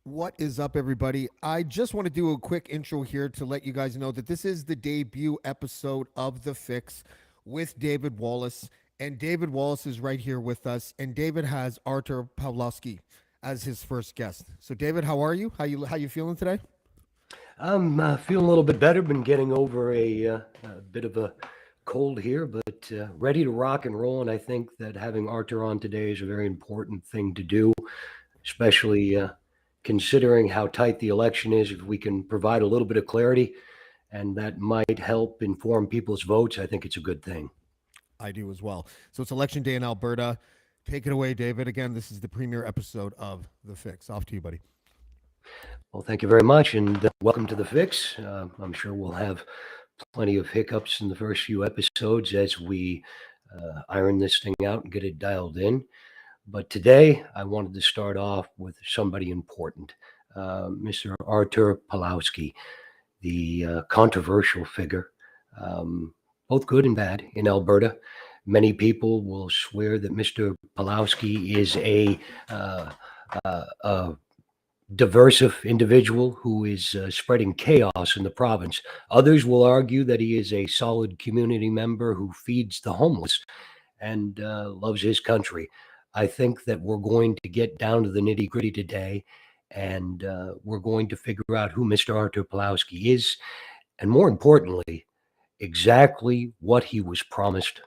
What is up, everybody? I just want to do a quick intro here to let you guys know that this is the debut episode of The Fix with David Wallace. And David Wallace is right here with us. And David has Artur Pawlowski as his first guest. So, David, how are you? How you feeling today? I'm feeling a little bit better. Been getting over a bit of a cold here, but ready to rock and roll. And I think that having Arthur on today is a very important thing to do, especially considering how tight the election is. If we can provide a little bit of clarity and that might help inform people's votes, I think it's a good thing. I do as well. So, it's election day in Alberta. Take it away, David. Again, this is the premiere episode of The Fix. Off to you, buddy. Well, thank you very much, and welcome to the Fix. I'm sure we'll have plenty of hiccups in the first few episodes as we iron this thing out and get it dialed in. But today, I wanted to start off with somebody important, Mr. Artur Pawlowski, the controversial figure, both good and bad, in Alberta. Many people will swear that Mr. Pawlowski is a diversive individual who is spreading chaos in the province. Others will argue that he is a solid community member who feeds the homeless and loves his country. I think that we're going to get down to the nitty gritty today, and we're going to figure out who Mr. Artur Pawlowski is, and more importantly, exactly what he was promised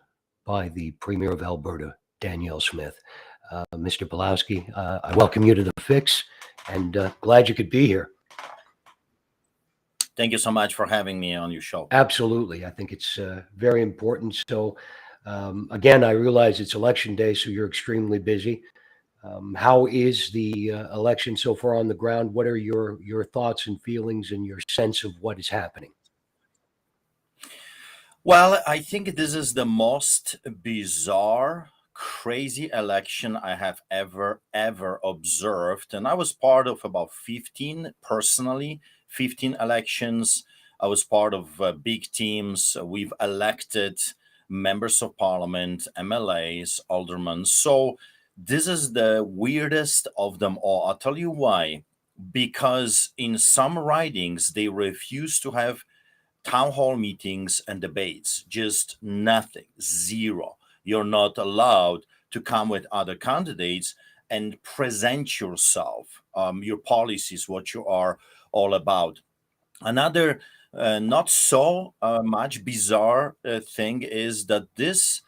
by the Premier of Alberta, Danielle Smith. Mr. Pawlowski, I welcome you to the Fix, and glad you could be here. Thank you so much for having me on your show. Absolutely. I think it's very important. So, again, I realize it's election day, so you're extremely busy. How is the election so far on the ground? What are your thoughts and feelings and your sense of what is happening? Well, I think this is the most bizarre, crazy election I have ever observed. And I was part of about 15 personally, 15 elections. I was part of big teams. We've elected members of parliament, MLAs, aldermen. So this is the weirdest of them all. I'll tell you why. Because in some ridings, they refuse to have town hall meetings and debates, just nothing, zero. You're not allowed to come with other candidates and present yourself, your policies, what you are all about. Another not so much bizarre thing is that this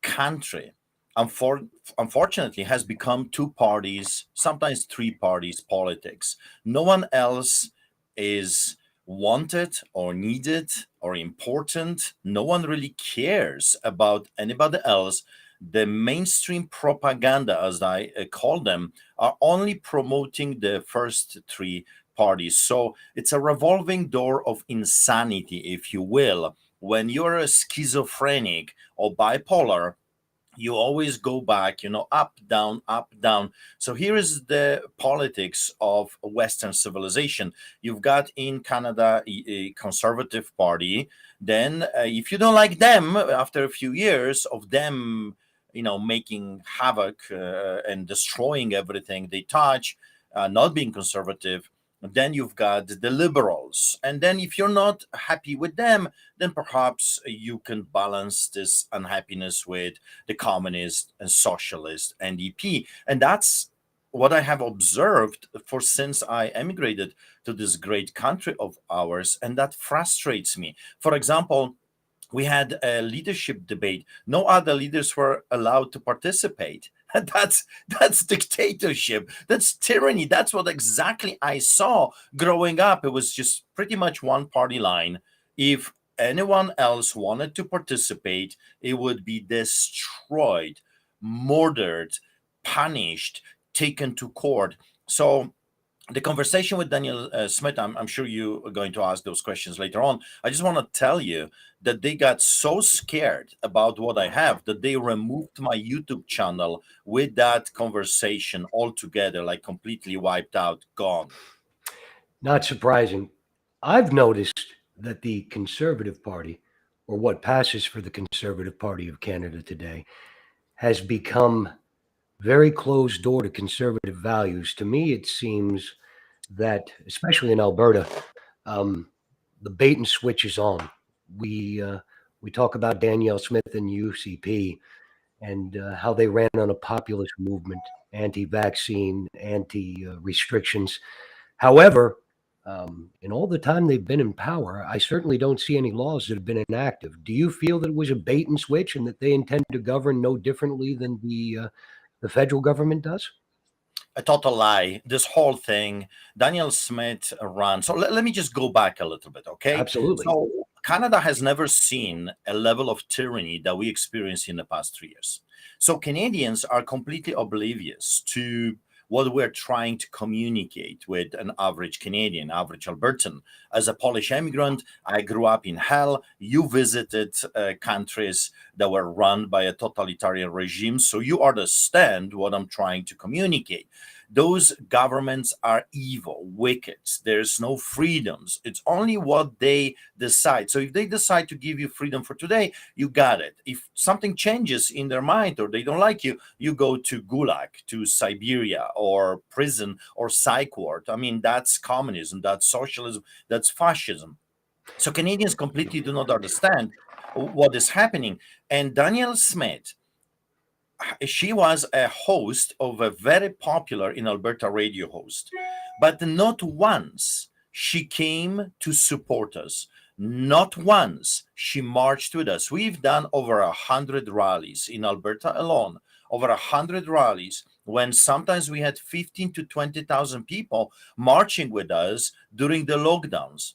country, unfortunately, has become two parties, sometimes three parties politics. No one else is wanted or needed or important. No one really cares about anybody else. The mainstream propaganda, as I call them, are only promoting the first three parties. So it's a revolving door of insanity, if you will. When you're a schizophrenic or bipolar, you always go back, up, down, up, down. So here is the politics of Western civilization. You've got in Canada a conservative party. Then, if you don't like them, after a few years of them, making havoc and destroying everything they touch, not being conservative, then you've got the liberals. And then if you're not happy with them, then perhaps you can balance this unhappiness with the communist and socialist NDP. And that's what I have observed for since I emigrated to this great country of ours. And that frustrates me. For example, we had a leadership debate. No other leaders were allowed to participate. That's dictatorship. That's tyranny. That's what exactly I saw growing up. It was just pretty much one party line. If anyone else wanted to participate, it would be destroyed, murdered, punished, taken to court. So the conversation with Danielle Smith, I'm sure you are going to ask those questions later on. I just want to tell you that they got so scared about what I have that they removed my YouTube channel with that conversation altogether, like completely wiped out, gone. Not surprising. I've noticed that the Conservative Party, or what passes for the Conservative Party of Canada today, has become very closed door to conservative values. To me, it seems that, especially in Alberta, um, the bait and switch is on. We uh, we talk about Danielle Smith and UCP and how they ran on a populist movement, anti-vaccine, anti-restrictions. However, in all the time they've been in power, I certainly don't see any laws that have been inactive. Do you feel that it was a bait and switch, and that they intend to govern no differently than the federal government does? A total lie. This whole thing, Danielle Smith ran. So let me just go back a little bit, okay? Absolutely. So Canada has never seen a level of tyranny that we experienced in the past 3 years. So Canadians are completely oblivious to what we're trying to communicate with an average Canadian, average Albertan. As a Polish immigrant, I grew up in hell. You visited countries that were run by a totalitarian regime, so you understand what I'm trying to communicate. Those governments are evil, wicked. There's no freedoms. It's only what they decide. So if they decide to give you freedom for today, you got it. If something changes in their mind or they don't like you, you go to Gulag, to Siberia, or prison, or psych ward. I mean, that's communism, that's socialism, that's fascism. So Canadians completely do not understand what is happening. And Danielle Smith, she was a host of a very popular in Alberta radio host, but not once she came to support us. Not once she marched with us. We've done over 100 rallies in Alberta alone, over 100 rallies, when sometimes we had 15 to 20,000 people marching with us during the lockdowns,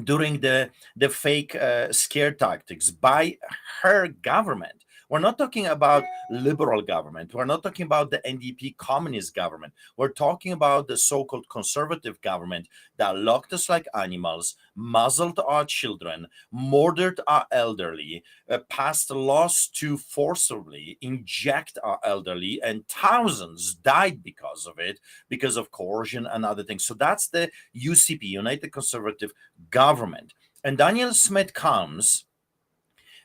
during the fake scare tactics by her government. We're not talking about liberal government. We're not talking about the NDP communist government. We're talking about the so-called conservative government that locked us like animals, muzzled our children, murdered our elderly, passed laws to forcibly inject our elderly, and thousands died because of it, because of coercion and other things. So that's the UCP, United Conservative Government. And Danielle Smith comes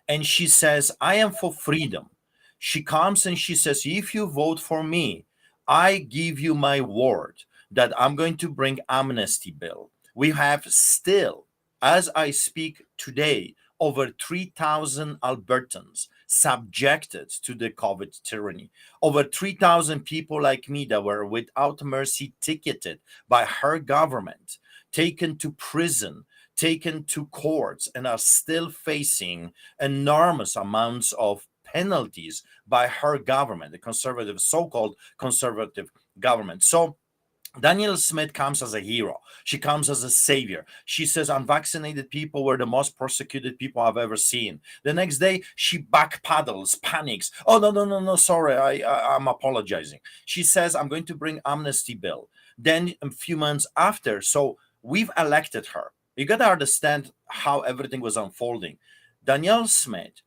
and she says, I am for freedom. She comes and she says, if you vote for me, I give you my word that I'm going to bring amnesty bill. We have still, as I speak today, over 3,000 Albertans subjected to the COVID tyranny. Over 3,000 people like me that were without mercy ticketed by her government, taken to prison, taken to courts, and are still facing enormous amounts of penalties by her government, the conservative, so-called conservative government. So Danielle Smith comes as a hero. She comes as a savior. She says unvaccinated people were the most persecuted people I've ever seen. The next day, she backpedals, panics. Oh, no, no, no, no, sorry, I'm apologizing. She says, I'm going to bring amnesty bill. Then a few months after, so we've elected her. You got to understand how everything was unfolding. Danielle Smith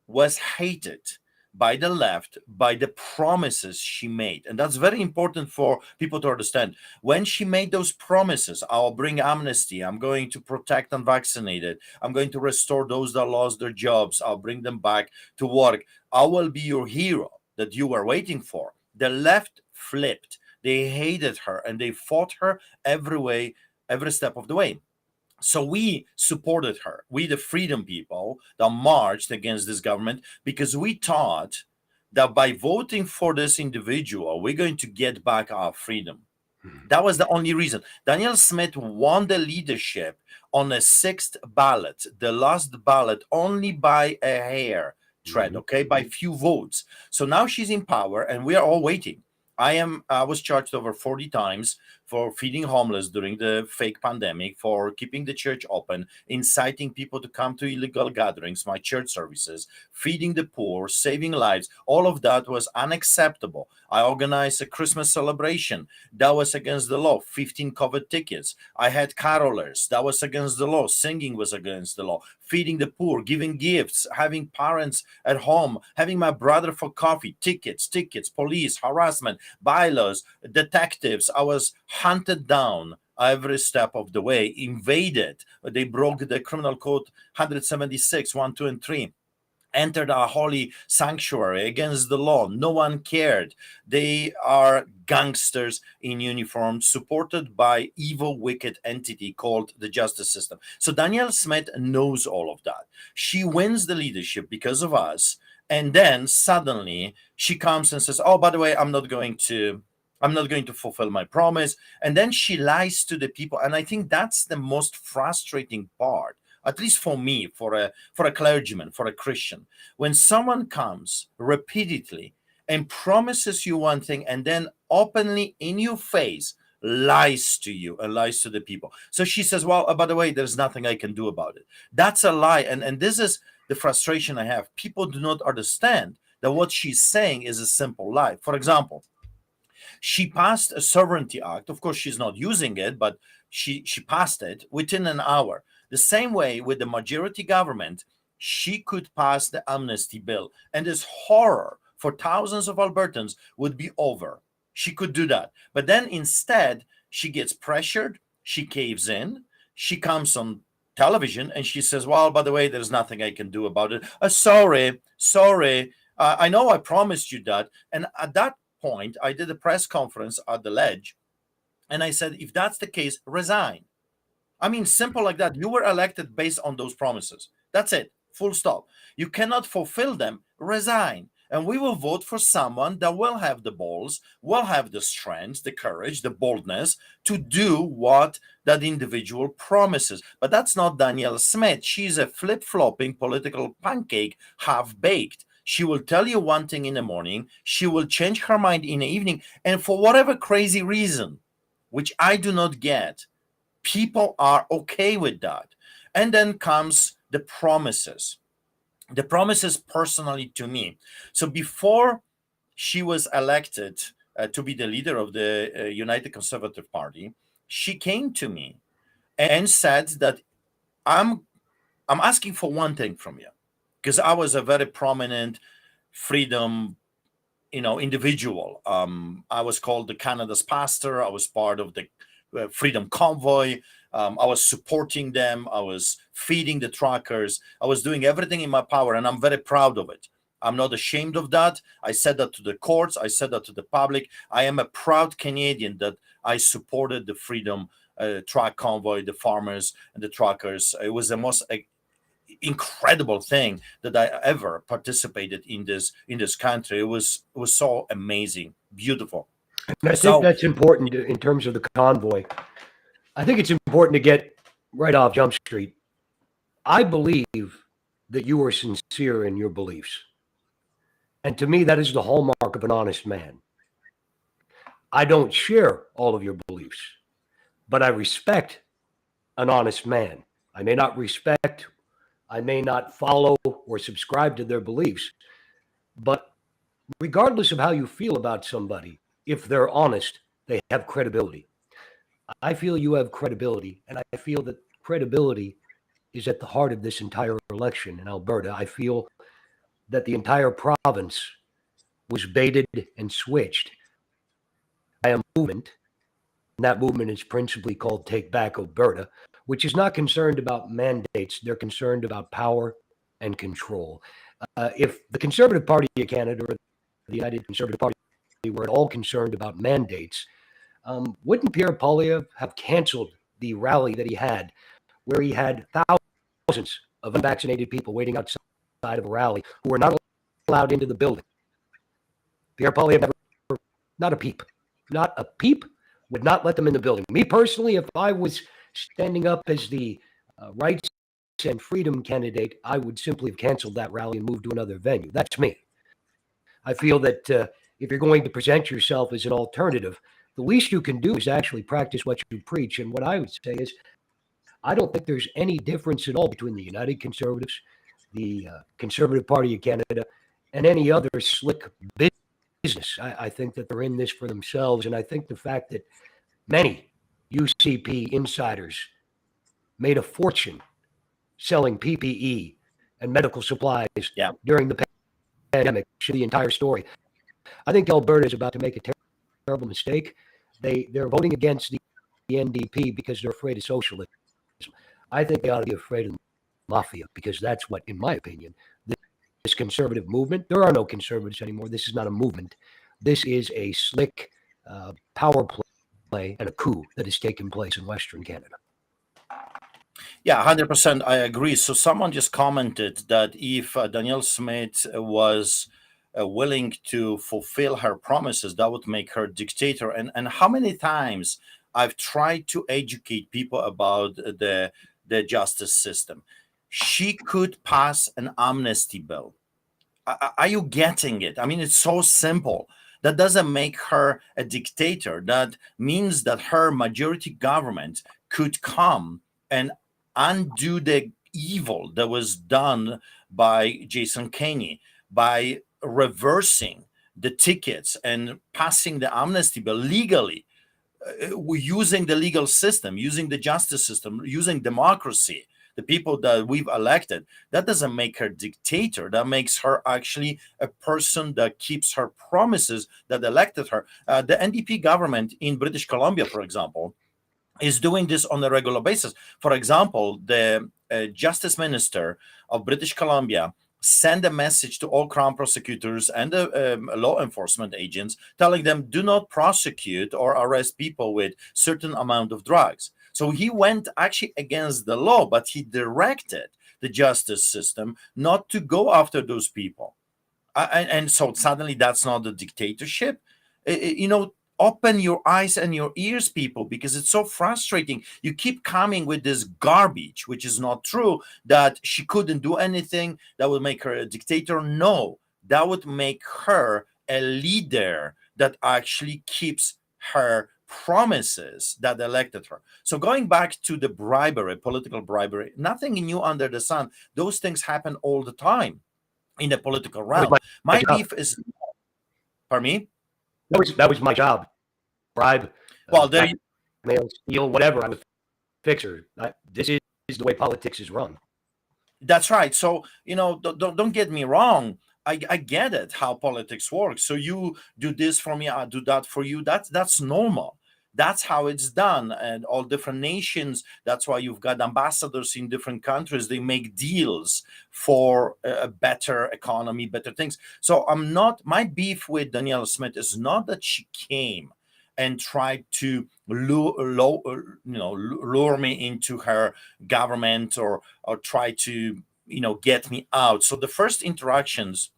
was hated by the left, by the promises she made. And that's very important for people to understand. When she made those promises, I'll bring amnesty, I'm going to protect unvaccinated, I'm going to restore those that lost their jobs, I'll bring them back to work, I will be your hero that you were waiting for. The left flipped. They hated her and they fought her every way, every step of the way. So we supported her, we the freedom people that marched against this government, because we thought that by voting for this individual, we're going to get back our freedom. That was the only reason. Danielle Smith won the leadership on a sixth ballot, the last ballot, only by a hair thread, okay, by few votes. So now she's in power and we are all waiting. I was charged over 40 times for feeding homeless during the fake pandemic, for keeping the church open, inciting people to come to illegal gatherings, my church services, feeding the poor, saving lives. All of that was unacceptable. I organized a Christmas celebration. That was against the law. 15 COVID tickets. I had carolers. That was against the law. Singing was against the law. Feeding the poor, giving gifts, having parents at home, having my brother for coffee, tickets, police, harassment, bylaws, detectives. I was hunted down every step of the way, invaded. They broke the criminal code 176, 1, 2, and 3. entered our holy sanctuary against the law. No one cared. They are gangsters in uniform, supported by evil, wicked entity called the justice system. So Danielle Smith knows all of that. She wins the leadership because of us. And then suddenly she comes and says, oh, by the way, I'm not going to fulfill my promise. And then she lies to the people. And I think that's the most frustrating part, at least for me, for a clergyman, for a Christian. When someone comes repeatedly and promises you one thing and then openly in your face lies to you and lies to the people. So she says, well, by the way, there's nothing I can do about it. That's a lie. And this is the frustration I have. People do not understand that what she's saying is a simple lie. For example, she passed a sovereignty act. Of course, she's not using it, but she passed it within an hour. The same way with the majority government, she could pass the amnesty bill. And this horror for thousands of Albertans would be over. She could do that. But then instead, she gets pressured. She caves in. She comes on television and she says, well, by the way, there's nothing I can do about it. Sorry. I know I promised you that. And at that point, I did a press conference at the Ledge, and I said, if that's the case, resign. I mean, simple like that. You were elected based on those promises. That's it. Full stop. You cannot fulfill them. Resign. And we will vote for someone that will have the balls, will have the strength, the courage, the boldness to do what that individual promises. But that's not Danielle Smith. She's a flip-flopping political pancake, half-baked. She will tell you one thing in the morning, she will change her mind in the evening, and for whatever crazy reason, which I do not get, people are okay with that. And then comes the promises. The promises personally to me. So before she was elected to be the leader of the United Conservative Party, she came to me and said that I'm asking for one thing from you, because I was a very prominent freedom individual. I was called the Canada's pastor. I was part of the Freedom Convoy. I was supporting them. I was feeding the truckers. I was doing everything in my power, and I'm very proud of it. I'm not ashamed of that. I said that to the courts. I said that to the public. I am a proud Canadian that I supported the Freedom Truck Convoy, the farmers and the truckers. It was the most incredible thing that I ever participated in this country. It was so amazing, beautiful. And I think that's important in terms of the convoy. I think it's important to get right off Jump Street. I believe that you are sincere in your beliefs. And to me, that is the hallmark of an honest man. I don't share all of your beliefs, but I respect an honest man. I may not follow or subscribe to their beliefs, but regardless of how you feel about somebody, if they're honest, they have credibility. I feel you have credibility, and I feel that credibility is at the heart of this entire election in Alberta. I feel that the entire province was baited and switched by a movement, and that movement is principally called Take Back Alberta, which is not concerned about mandates. They're concerned about power and control. If the Conservative Party of Canada or the United Conservative Party were at all concerned about mandates, wouldn't Pierre Poilievre have canceled the rally that he had, where he had thousands of unvaccinated people waiting outside of a rally who were not allowed into the building? Pierre Poilievre never, not a peep, would not let them in the building. Me personally, if I was standing up as the rights and freedom candidate, I would simply have canceled that rally and moved to another venue. That's me. I feel that if you're going to present yourself as an alternative, the least you can do is actually practice what you preach. And what I would say is, I don't think there's any difference at all between the United Conservatives, the Conservative Party of Canada, and any other slick business. I think that they're in this for themselves. And I think the fact that many UCP insiders made a fortune selling PPE and medical supplies during the pandemic should the entire story. I think Alberta is about to make a terrible mistake. They're voting against the NDP because they're afraid of socialism. I think they ought to be afraid of the mafia, because that's what, in my opinion, this this conservative movement. There are no conservatives anymore. This is not a movement. This is a slick power play and a coup that has taken place in Western Canada. Yeah, 100%. I agree. So someone just commented that if Danielle Smith was willing to fulfill her promises, that would make her dictator. And how many times I've tried to educate people about the justice system. She could pass an amnesty bill. Are you getting it? I mean, it's so simple. That doesn't make her a dictator. That means that her majority government could come and undo the evil that was done by Jason Kenney by reversing the tickets and passing the amnesty bill legally, using the legal system, using the justice system, using democracy, the people that we've elected. That doesn't make her dictator. That makes her actually a person that keeps her promises that elected her. The NDP government in British Columbia, for example, is doing this on a regular basis. For example, the Justice Minister of British Columbia send a message to all Crown prosecutors and law enforcement agents telling them, do not prosecute or arrest people with certain amount of drugs. So he went actually against the law, but he directed the justice system not to go after those people. And so suddenly that's not a dictatorship. Open your eyes and your ears, people, because it's so frustrating. You keep coming with this garbage, which is not true, that she couldn't do anything that would make her a dictator. No, that would make her a leader that actually keeps her promises that elected her. So going back to the bribery, political bribery, nothing new under the sun. Those things happen all the time in the political realm. My beef is, pardon me? That was my job. Bribe, well, there, mail, steal, whatever. I was fixer. This is the way politics is run. That's right. So don't get me wrong. I get it how politics works. So you do this for me, I do that for you. That's normal. That's how it's done. And all different nations. That's why you've got ambassadors in different countries. They make deals for a better economy, better things. So my beef with Danielle Smith is not that she came and tried to lure me into her government or try to get me out. So the first interactions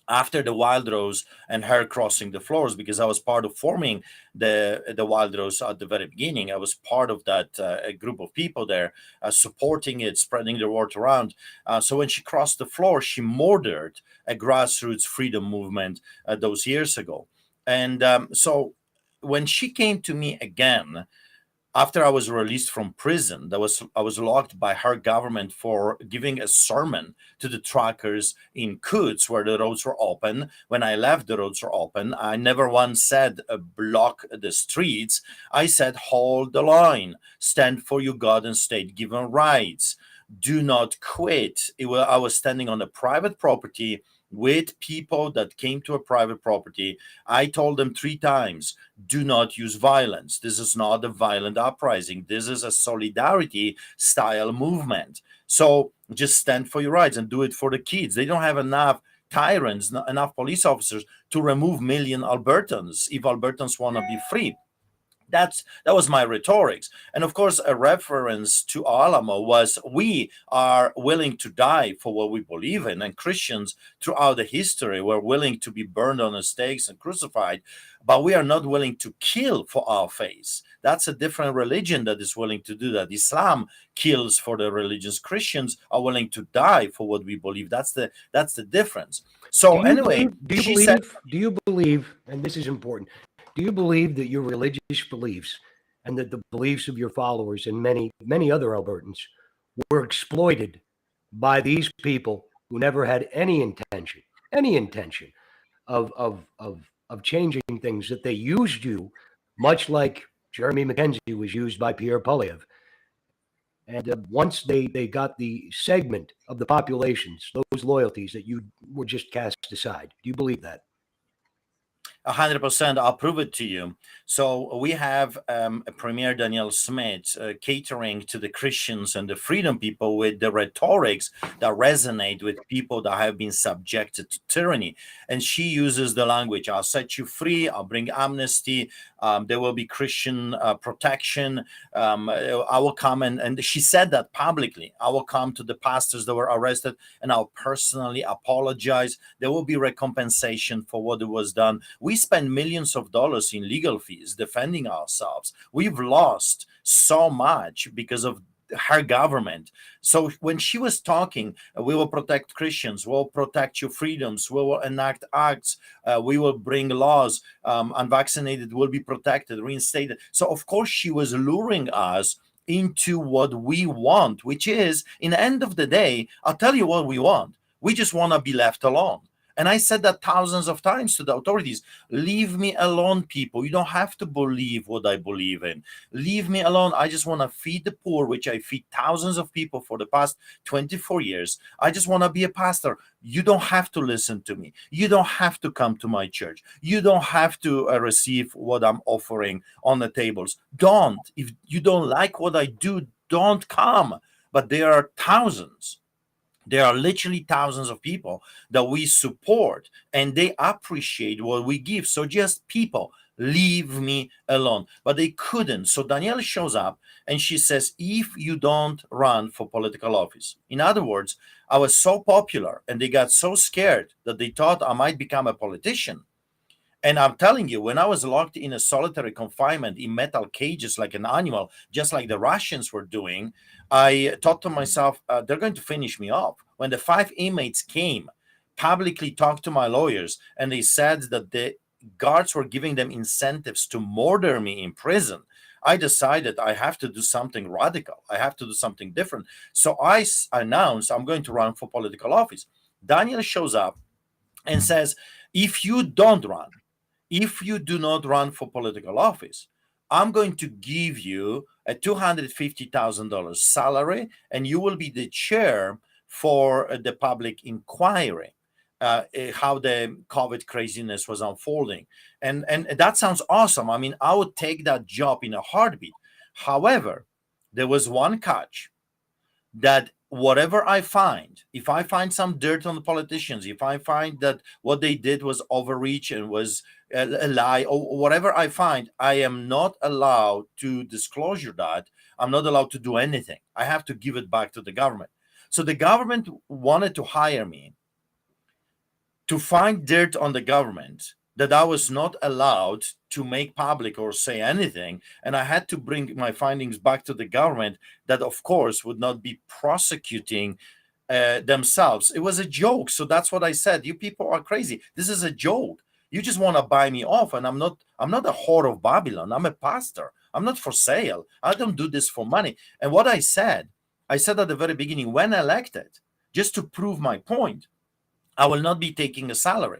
after the Wild Rose and her crossing the floors, because I was part of forming the Wild Rose at the very beginning. I was part of that group of people there, supporting it, spreading the word around. So when she crossed the floor, she murdered a grassroots freedom movement those years ago. And so when she came to me again, after I was released from prison, I was locked by her government for giving a sermon to the truckers in Coutts, where the roads were open. When I left, the roads were open. I never once said block the streets. I said hold the line, stand for your God and state-given rights, do not quit. I was standing on a private property with people that came to a private property. I told them 3 times, do not use violence. This is not a violent uprising. This is a solidarity style movement. So just stand for your rights and do it for the kids. They don't have enough tyrants, not enough police officers to remove million Albertans if Albertans want to be free. That was my rhetorics. And of course, a reference to Alamo was, we are willing to die for what we believe in. And Christians throughout the history were willing to be burned on the stakes and crucified, but we are not willing to kill for our faith. That's a different religion that is willing to do that. Islam kills for the religions. Christians are willing to die for what we believe. That's the difference. So anyway, do you believe, and this is important, do you believe that your religious beliefs and that the beliefs of your followers and many other Albertans were exploited by these people who never had any intention of changing things, that they used you much like Jeremy McKenzie was used by Pierre Poilievre? And once they got the segment of the populations, those loyalties, that you were just cast aside. Do you believe that? 100%. I'll prove it to you. So we have a Premier Danielle Smith catering to the Christians and the freedom people with the rhetorics that resonate with people that have been subjected to tyranny. And she uses the language, I'll set you free, I'll bring amnesty, there will be Christian protection. I will come and she said that publicly. I will come to the pastors that were arrested and I'll personally apologize. There will be recompensation for what was done. We spend millions of dollars in legal fees defending ourselves. We've lost so much because of her government. So when she was talking, we will protect Christians, we'll protect your freedoms, we will enact acts, we will bring laws, unvaccinated will be protected, reinstated. So of course she was luring us into what we want, which is, in the end of the day, I'll tell you what we want. We just want to be left alone. And I said that thousands of times to the authorities. Leave me alone, people. You don't have to believe what I believe in. Leave me alone. I just want to feed the poor, which I feed thousands of people for the past 24 years. I just want to be a pastor. You don't have to listen to me. You don't have to come to my church. You don't have to receive what I'm offering on the tables. Don't. If you don't like what I do, don't come. But there are thousands. There are literally thousands of people that we support and they appreciate what we give. So just people, leave me alone. But they couldn't. So Danielle shows up and she says, if you don't run for political office, in other words, I was so popular and they got so scared that they thought I might become a politician. And I'm telling you, when I was locked in a solitary confinement in metal cages like an animal, just like the Russians were doing, I thought to myself, they're going to finish me off. When the 5 inmates came, publicly talked to my lawyers, and they said that the guards were giving them incentives to murder me in prison, I decided I have to do something radical. I have to do something different. So I announced I'm going to run for political office. Daniel shows up and says, if you don't run, if you do not run for political office, I'm going to give you a $250,000 salary and you will be the chair for the public inquiry, how the COVID craziness was unfolding. And that sounds awesome. I mean, I would take that job in a heartbeat. However, there was one catch, that whatever I find, if I find some dirt on the politicians, if I find that what they did was overreach and was a lie, or whatever I find, I am not allowed to disclosure that. I'm not allowed to do anything. I have to give it back to the government. So the government wanted to hire me to find dirt on the government that I was not allowed to make public or say anything. And I had to bring my findings back to the government that, of course, would not be prosecuting themselves. It was a joke. So that's what I said. You people are crazy. This is a joke. You just want to buy me off. And I'm not a whore of Babylon. I'm a pastor. I'm not for sale. I don't do this for money. And what I said at the very beginning, when elected, just to prove my point, I will not be taking a salary.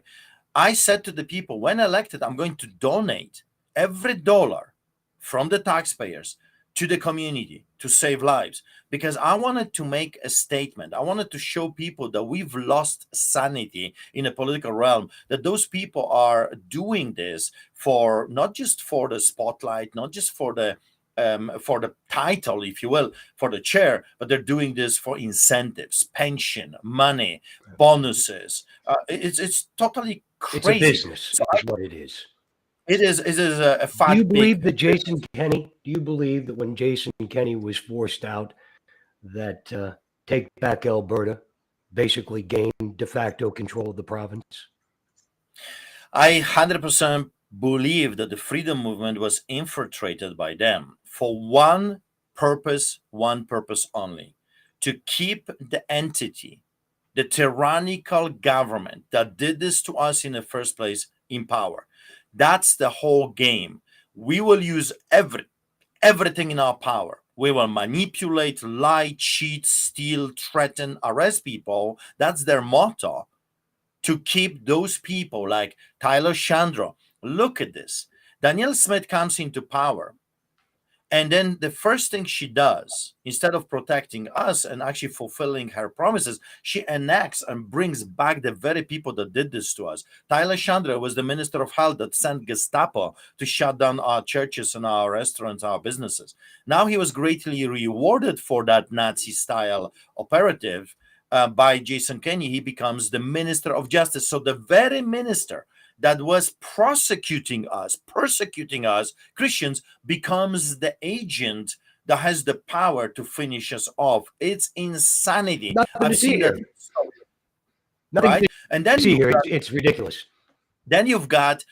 I said to the people, when elected, I'm going to donate every dollar from the taxpayers to the community to save lives, because I wanted to make a statement. I wanted to show people that we've lost sanity in the political realm, that those people are doing this for not just for the spotlight, not just for the title, if you will, for the chair, but they're doing this for incentives, pension, money, bonuses. It's totally crazy. It's a business. So Is what it is. It is a fact. Do you believe that Jason Kenney? Do you believe that when Jason Kenney was forced out, that Take Back Alberta basically gained de facto control of the province? I 100% believe that the freedom movement was infiltrated by them for one purpose only: to keep the entity, the tyrannical government that did this to us in the first place, in power. That's the whole game. We will use everything in our power. We will manipulate, lie, cheat, steal, threaten, arrest people. That's their motto, to keep those people like Tyler Shandro. Look at this. Danielle Smith comes into power And then the first thing she does, instead of protecting us and actually fulfilling her promises, she annexes and brings back the very people that did this to us. Tyler Chandra was the minister of health that sent Gestapo to shut down our churches and our restaurants, our businesses. Now he was greatly rewarded for that Nazi-style operative by Jason Kenney. He becomes the minister of justice. So the very minister that was persecuting us, Christians, becomes the agent that has the power to finish us off. It's insanity. Nothing I've to see seen that. here. Nothing Right? And then to see here. It's ridiculous. then you've got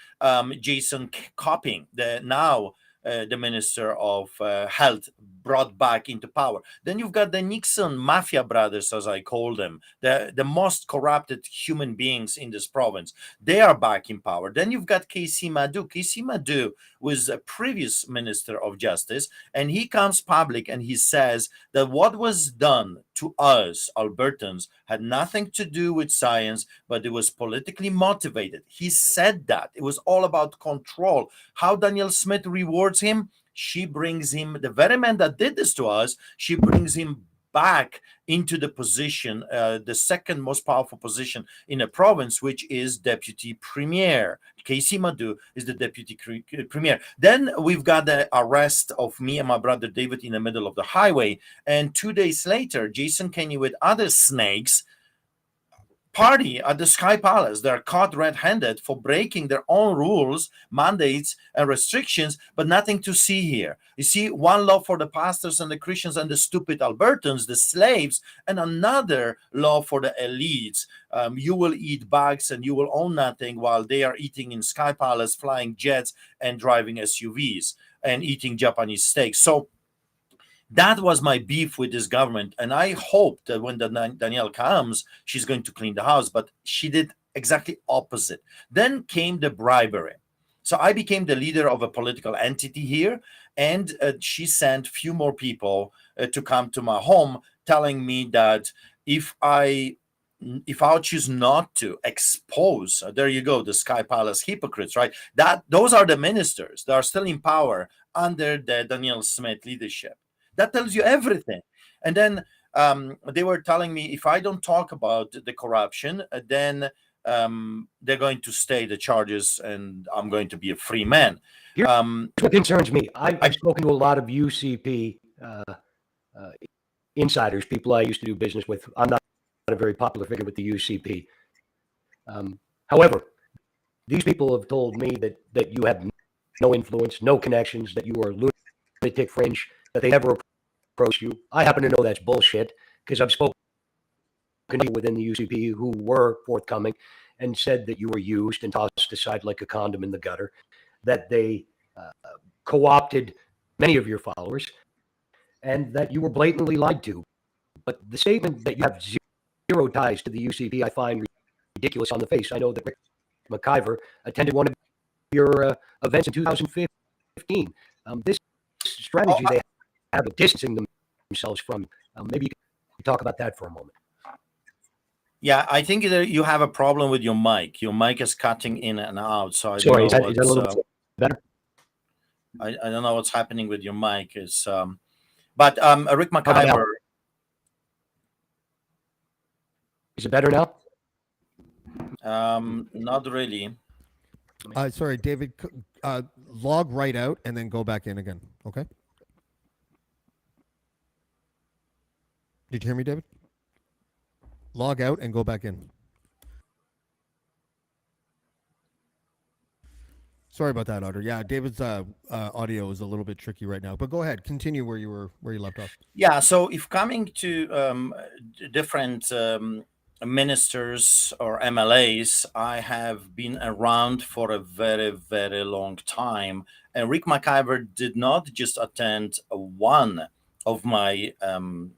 Jason Copping, the minister of health, brought back into power. Then you've got the Nixon mafia brothers, as I call them, the most corrupted human beings in this province. They are back in power. Then you've got Casey Madhu. Casey Madhu was a previous minister of justice, and he comes public and he says that what was done to us Albertans had nothing to do with science, but it was politically motivated. He said that it was all about control. How Danielle Smith rewards him? She brings him, the very man that did this to us, she brings him back into the position, the second most powerful position in a province, which is deputy premier. Casey Madhu is the deputy premier. Then we've got the arrest of me and my brother David in the middle of the highway. And 2 days later, Jason Kenney with other snakes party at the Sky Palace. They're caught red-handed for breaking their own rules, mandates, and restrictions, but nothing to see here. You see, one law for the pastors and the Christians and the stupid Albertans, the slaves, and another law for the elites. You will eat bugs and you will own nothing, while they are eating in Sky Palace, flying jets, and driving SUVs, and eating Japanese steaks. So that was my beef with this government. And I hope that when Danielle comes, she's going to clean the house. But she did exactly opposite. Then came the bribery. So I became the leader of a political entity here. And she sent few more people to come to my home, telling me that if I choose not to expose, there you go, the Sky Palace hypocrites, right? Those are the ministers that are still in power under the Danielle Smith leadership. That tells you everything. And then they were telling me if I don't talk about the corruption, then they're going to stay the charges and I'm going to be a free man. Here's what concerns me. I've spoken to a lot of UCP insiders, people I used to do business with. I'm not a very popular figure with the UCP. However, these people have told me that you have no influence, no connections, that you are lunatic fringe, that they never approached you. I happen to know that's bullshit because I've spoken to people within the UCP who were forthcoming and said that you were used and tossed aside like a condom in the gutter, that they co-opted many of your followers, and that you were blatantly lied to. But the statement that you have zero ties to the UCP, I find ridiculous on the face. I know that Rick McIver attended one of your events in 2015. This strategy they have of distancing themselves from, maybe you can talk about that for a moment. Yeah, I think you have a problem with your mic. Your mic is cutting in and out. So Sorry, is that a little bit better? I don't know what's happening with your mic. But Rick McIver. Is it better now? Not really. Sorry, David, log right out and then go back in again. Okay. Did you hear me, David? Log out and go back in. Sorry about that, Artur. Yeah, David's audio is a little bit tricky right now, but go ahead. Continue where you left off. Yeah. So if coming to different ministers or MLAs, I have been around for a very, very long time. And Rick McIver did not just attend one of my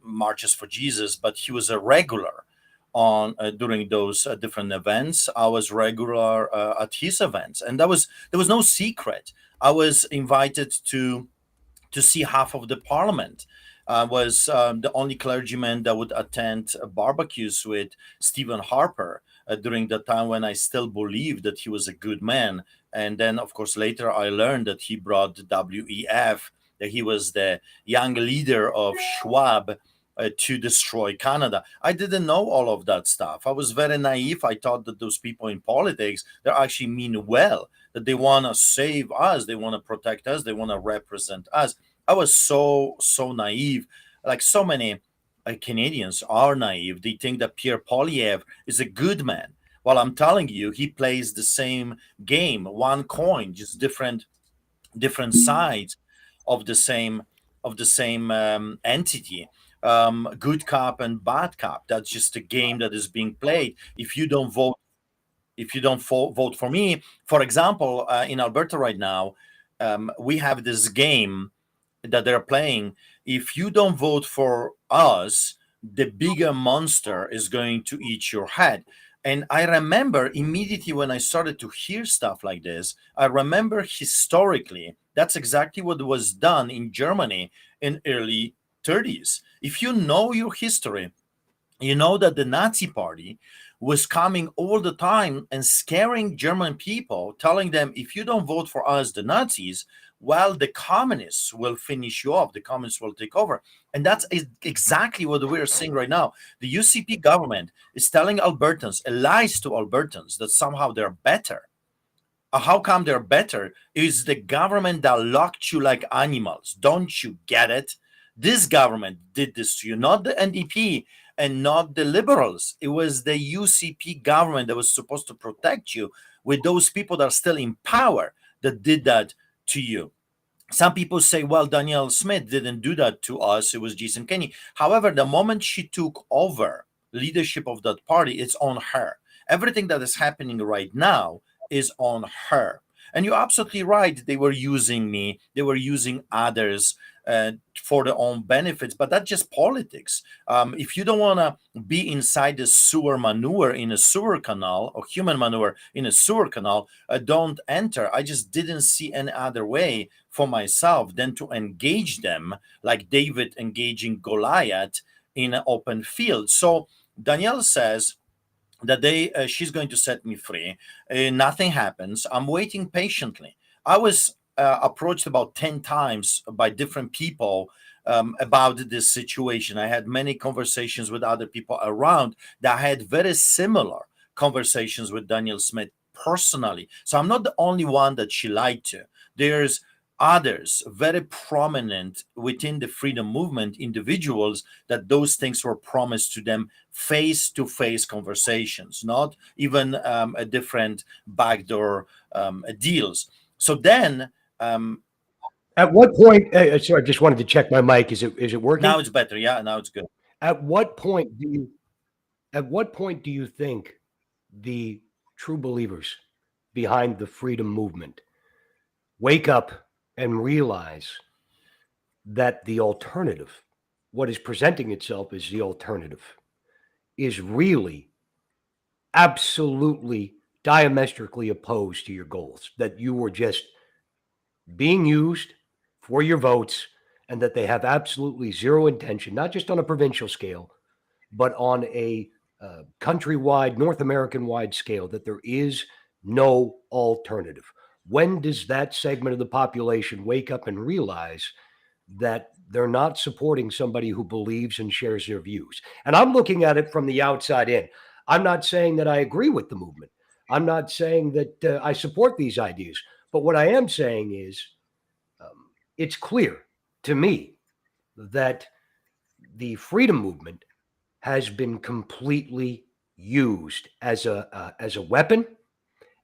marches for Jesus, but he was a regular on during those different events. I was regular at his events, and there was no secret. I was invited to see half of the parliament. Was the only clergyman that would attend barbecues with Stephen Harper during the time when I still believed that he was a good man. And then, of course, later I learned that he brought WEF that he was the young leader of Schwab to destroy Canada. I didn't know all of that stuff. I was very naive. I thought that those people in politics, they actually mean well, that they want to save us, they want to protect us, they want to represent us. I was so naive, like so many Canadians are naive. They think that Pierre Poilievre is a good man. Well, I'm telling you, he plays the same game, one coin, just different sides of the same entity. Good cop and bad cop. That's just a game that is being played. If you don't vote, vote for me, for example, in Alberta right now, we have this game that they're playing. If you don't vote for us, the bigger monster is going to eat your head. And I remember immediately when I started to hear stuff like this, I remember historically, that's exactly what was done in Germany in early 30s. If you know your history, you know that the Nazi party was coming all the time and scaring German people, telling them, if you don't vote for us, the Nazis, well, the communists will finish you off. The communists will take over. And that's exactly what we're seeing right now. The UCP government is telling Albertans, lies to Albertans, that somehow they're better. How come they're better? Is the government that locked you like animals. Don't you get it? This government did this to you, not the NDP and not the liberals. It was the UCP government that was supposed to protect you with those people that are still in power that did that to you. Some people say, well, Danielle Smith didn't do that to us. It was Jason Kenney. However, the moment she took over leadership of that party, it's on her. Everything that is happening right now is on her. And you're absolutely right. They were using me. They were using others for their own benefits, but that's just politics. If you don't want to be inside the sewer manure in a sewer canal, or human manure in a sewer canal, don't enter. I just didn't see any other way for myself than to engage them like David engaging Goliath in an open field. So Danielle says that she's going to set me free. Nothing happens. I'm waiting patiently. I was approached about 10 times by different people about this situation. I had many conversations with other people around that had very similar conversations with Danielle Smith personally. So I'm not the only one that she lied to. There's others very prominent within the freedom movement, individuals, that those things were promised to them face-to-face conversations, not even a different backdoor deals. So then At what point? Sorry, I just wanted to check my mic. Is it working? now it's better. Yeah, now it's good. At what point do you think the true believers behind the freedom movement wake up and realize that the alternative, what is presenting itself as the alternative, is really absolutely diametrically opposed to your goals, that you were just being used for your votes, and that they have absolutely zero intention, not just on a provincial scale, but on a countrywide, North American-wide scale, that there is no alternative? When does that segment of the population wake up and realize that they're not supporting somebody who believes and shares their views? And I'm looking at it from the outside in. I'm not saying that I agree with the movement. I'm not saying that I support these ideas. But what I am saying is it's clear to me that the freedom movement has been completely used as a weapon,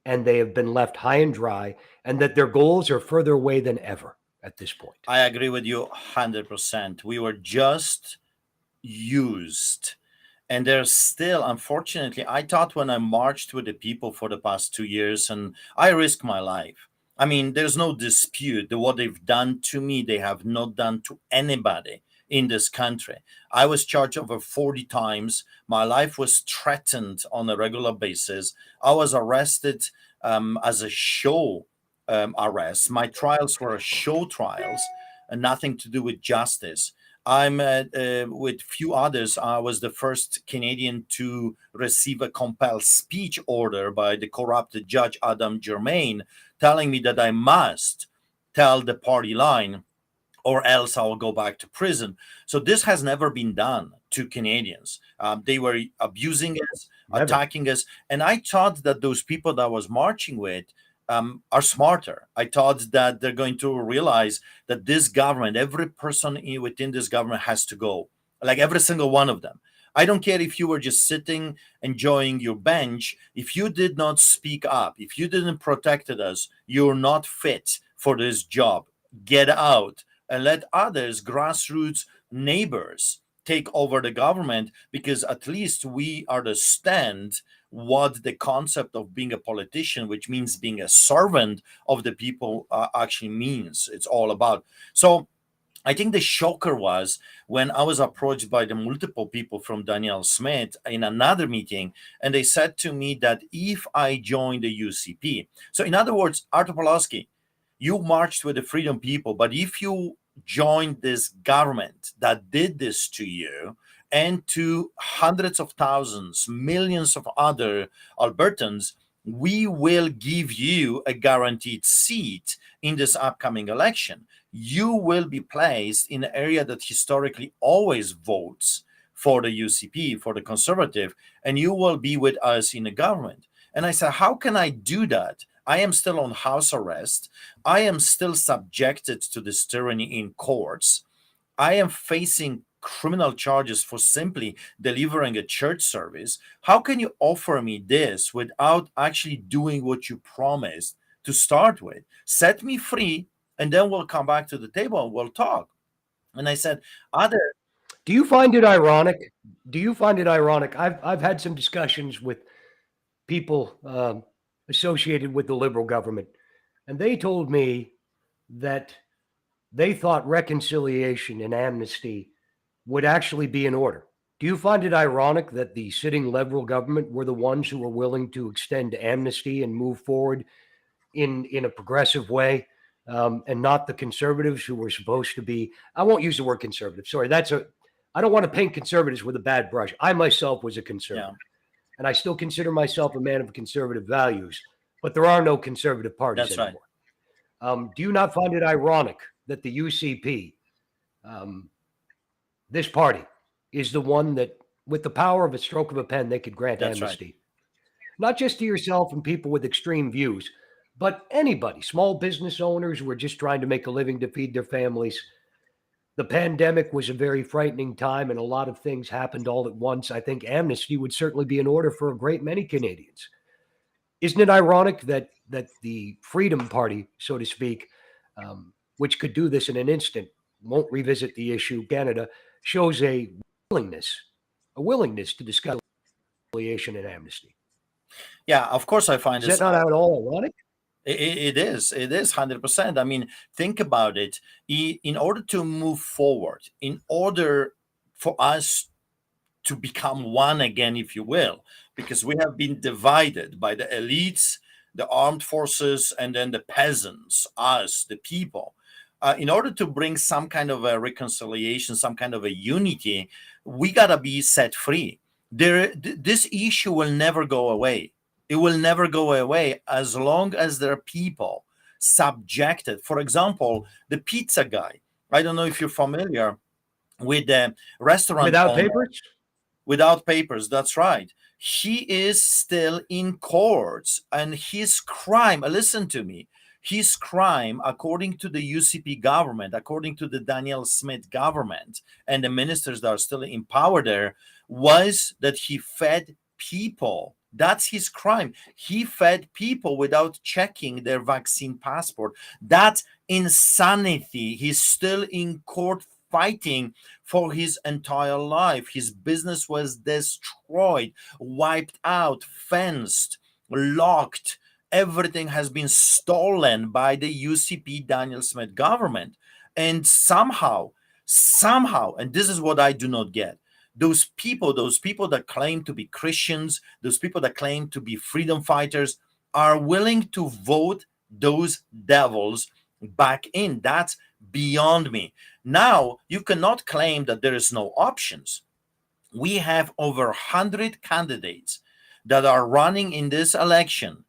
and they have been left high and dry, and that their goals are further away than ever at this point. I agree with you 100%. We were just used. And there's still, unfortunately, I thought when I marched with the people for the past 2 years, and I risked my life. I mean, there's no dispute that what they've done to me, they have not done to anybody in this country. I was charged over 40 times. My life was threatened on a regular basis. I was arrested as a show arrest. My trials were show trials and nothing to do with justice. I'm with few others. I was the first Canadian to receive a compelled speech order by the corrupted judge Adam Germain, telling me that I must tell the party line or else I'll go back to prison. So this has never been done to Canadians. They were abusing us, Never. attacking us, and I thought that those people that I was marching with are smarter. I thought that they're going to realize that this government, every person within this government has to go, like every single one of them. I don't care if you were just sitting enjoying your bench. If you did not speak up, if you didn't protect us, you're not fit for this job. Get out and let others, grassroots neighbors, take over the government, because at least we understand what the concept of being a politician, which means being a servant of the people, actually means. It's all about. So I think the shocker was when I was approached by the multiple people from Danielle Smith in another meeting, and they said to me that if I join the UCP, so in other words, Artur Pawlowski, you marched with the freedom people, but if you joined this government that did this to you and to hundreds of thousands, millions of other Albertans, we will give you a guaranteed seat in this upcoming election. You will be placed in an area that historically always votes for the UCP, for the conservative, and you will be with us in the government. And I said, how can I do that? I am still on house arrest. I am still subjected to this tyranny in courts. I am facing criminal charges for simply delivering a church service. How can you offer me this without actually doing what you promised to start with? Set me free, and then we'll come back to the table and we'll talk. And I said, other. Do you find it ironic? I've had some discussions with people associated with the Liberal government, and they told me that they thought reconciliation and amnesty would actually be in order. Do you find it ironic that the sitting Liberal government were the ones who were willing to extend amnesty and move forward in a progressive way, and not the conservatives who were supposed to be? I won't use the word conservative. Sorry, I don't want to paint conservatives with a bad brush. I myself was a conservative. Yeah. And I still consider myself a man of conservative values, but there are no conservative parties That's anymore. right. Do you not find it ironic that the UCP, this party, is the one that, with the power of a stroke of a pen, they could grant That's amnesty? Not just to yourself and people with extreme views, but anybody, small business owners who are just trying to make a living to feed their families. The pandemic was a very frightening time, and a lot of things happened all at once. I think amnesty would certainly be in order for a great many Canadians. Isn't it ironic that the Freedom Party, so to speak, which could do this in an instant, won't revisit the issue? Canada shows a willingness to discuss reconciliation and amnesty. Yeah, of course I find Is this. that not at all ironic? It is 100%. I mean, think about it. In order to move forward, in order for us to become one again, if you will, because we have been divided by the elites, the armed forces, and then the peasants, us, the people. In order to bring some kind of a reconciliation, some kind of a unity, we gotta be set free. This issue will never go away. It will never go away as long as there are people subjected. For example, the pizza guy. I don't know if you're familiar with the restaurant Without owner. papers? Without papers, that's right. He is still in courts, and his crime, listen to me, his crime, according to the UCP government, according to the Danielle Smith government and the ministers that are still in power there, was that he fed people. That's his crime. He fed people without checking their vaccine passport. That's insanity. He's still in court fighting for his entire life. His business was destroyed, wiped out, fenced, locked. Everything has been stolen by the UCP Danielle Smith government. And somehow, and this is what I do not get, those people that claim to be Christians, those people that claim to be freedom fighters, are willing to vote those devils back in. That's beyond me. Now, you cannot claim that there is no options. We have over 100 candidates that are running in this election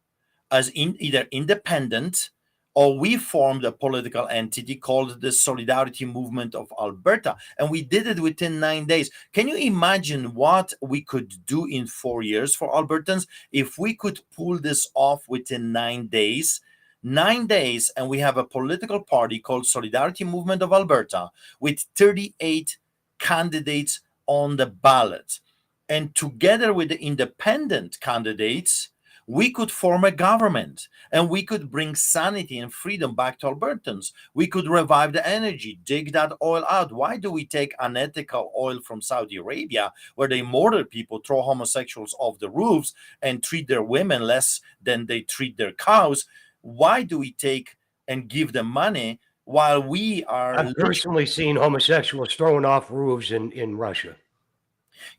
as either independent or we formed a political entity called the Solidarity Movement of Alberta, and we did it within 9 days. Can you imagine what we could do in 4 years for Albertans if we could pull this off within 9 days? 9 days, and we have a political party called Solidarity Movement of Alberta with 38 candidates on the ballot. And together with the independent candidates, we could form a government, and we could bring sanity and freedom back to Albertans. We could revive the energy, dig that oil out. Why do we take unethical oil from Saudi Arabia, where they murder people, throw homosexuals off the roofs, and treat their women less than they treat their cows? Why do we take and give them money while we are I've personally seen homosexuals throwing off roofs in Russia,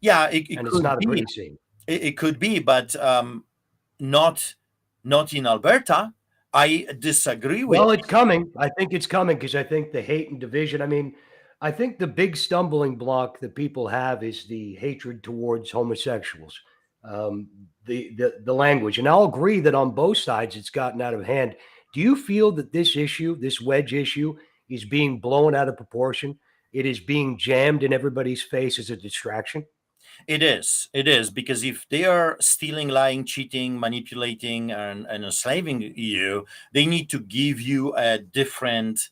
yeah, and it's not a pretty scene. it could be, but not in Alberta. I disagree with. Well, it's coming. I think it's coming because I think the hate and division. I mean, I think the big stumbling block that people have is the hatred towards homosexuals, the language. And I'll agree that on both sides it's gotten out of hand. Do you feel that this issue, this wedge issue, is being blown out of proportion? It is being jammed in everybody's face as a distraction? It is, because if they are stealing, lying, cheating, manipulating, and enslaving you, they need to give you a different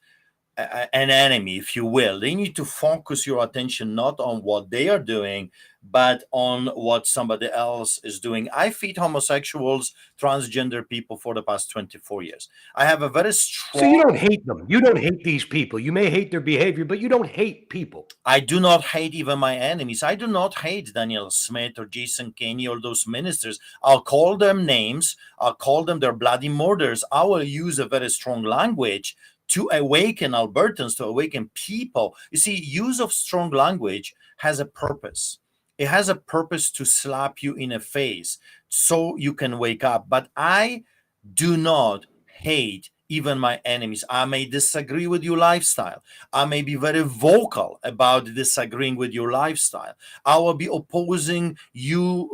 an enemy, if you will. They need to focus your attention not on what they are doing, but on what somebody else is doing. I feed homosexuals, transgender people for the past 24 years. I have a very strong. So you don't hate them. You don't hate these people. You may hate their behavior, but you don't hate people. I do not hate even my enemies. I do not hate Danielle Smith or Jason Kenney or those ministers. I'll call them names. I'll call them their bloody murders. I will use a very strong language to awaken Albertans, to awaken people. You see, use of strong language has a purpose. It has a purpose to slap you in the face so you can wake up. But I do not hate even my enemies. I may disagree with your lifestyle. I may be very vocal about disagreeing with your lifestyle. I will be opposing you,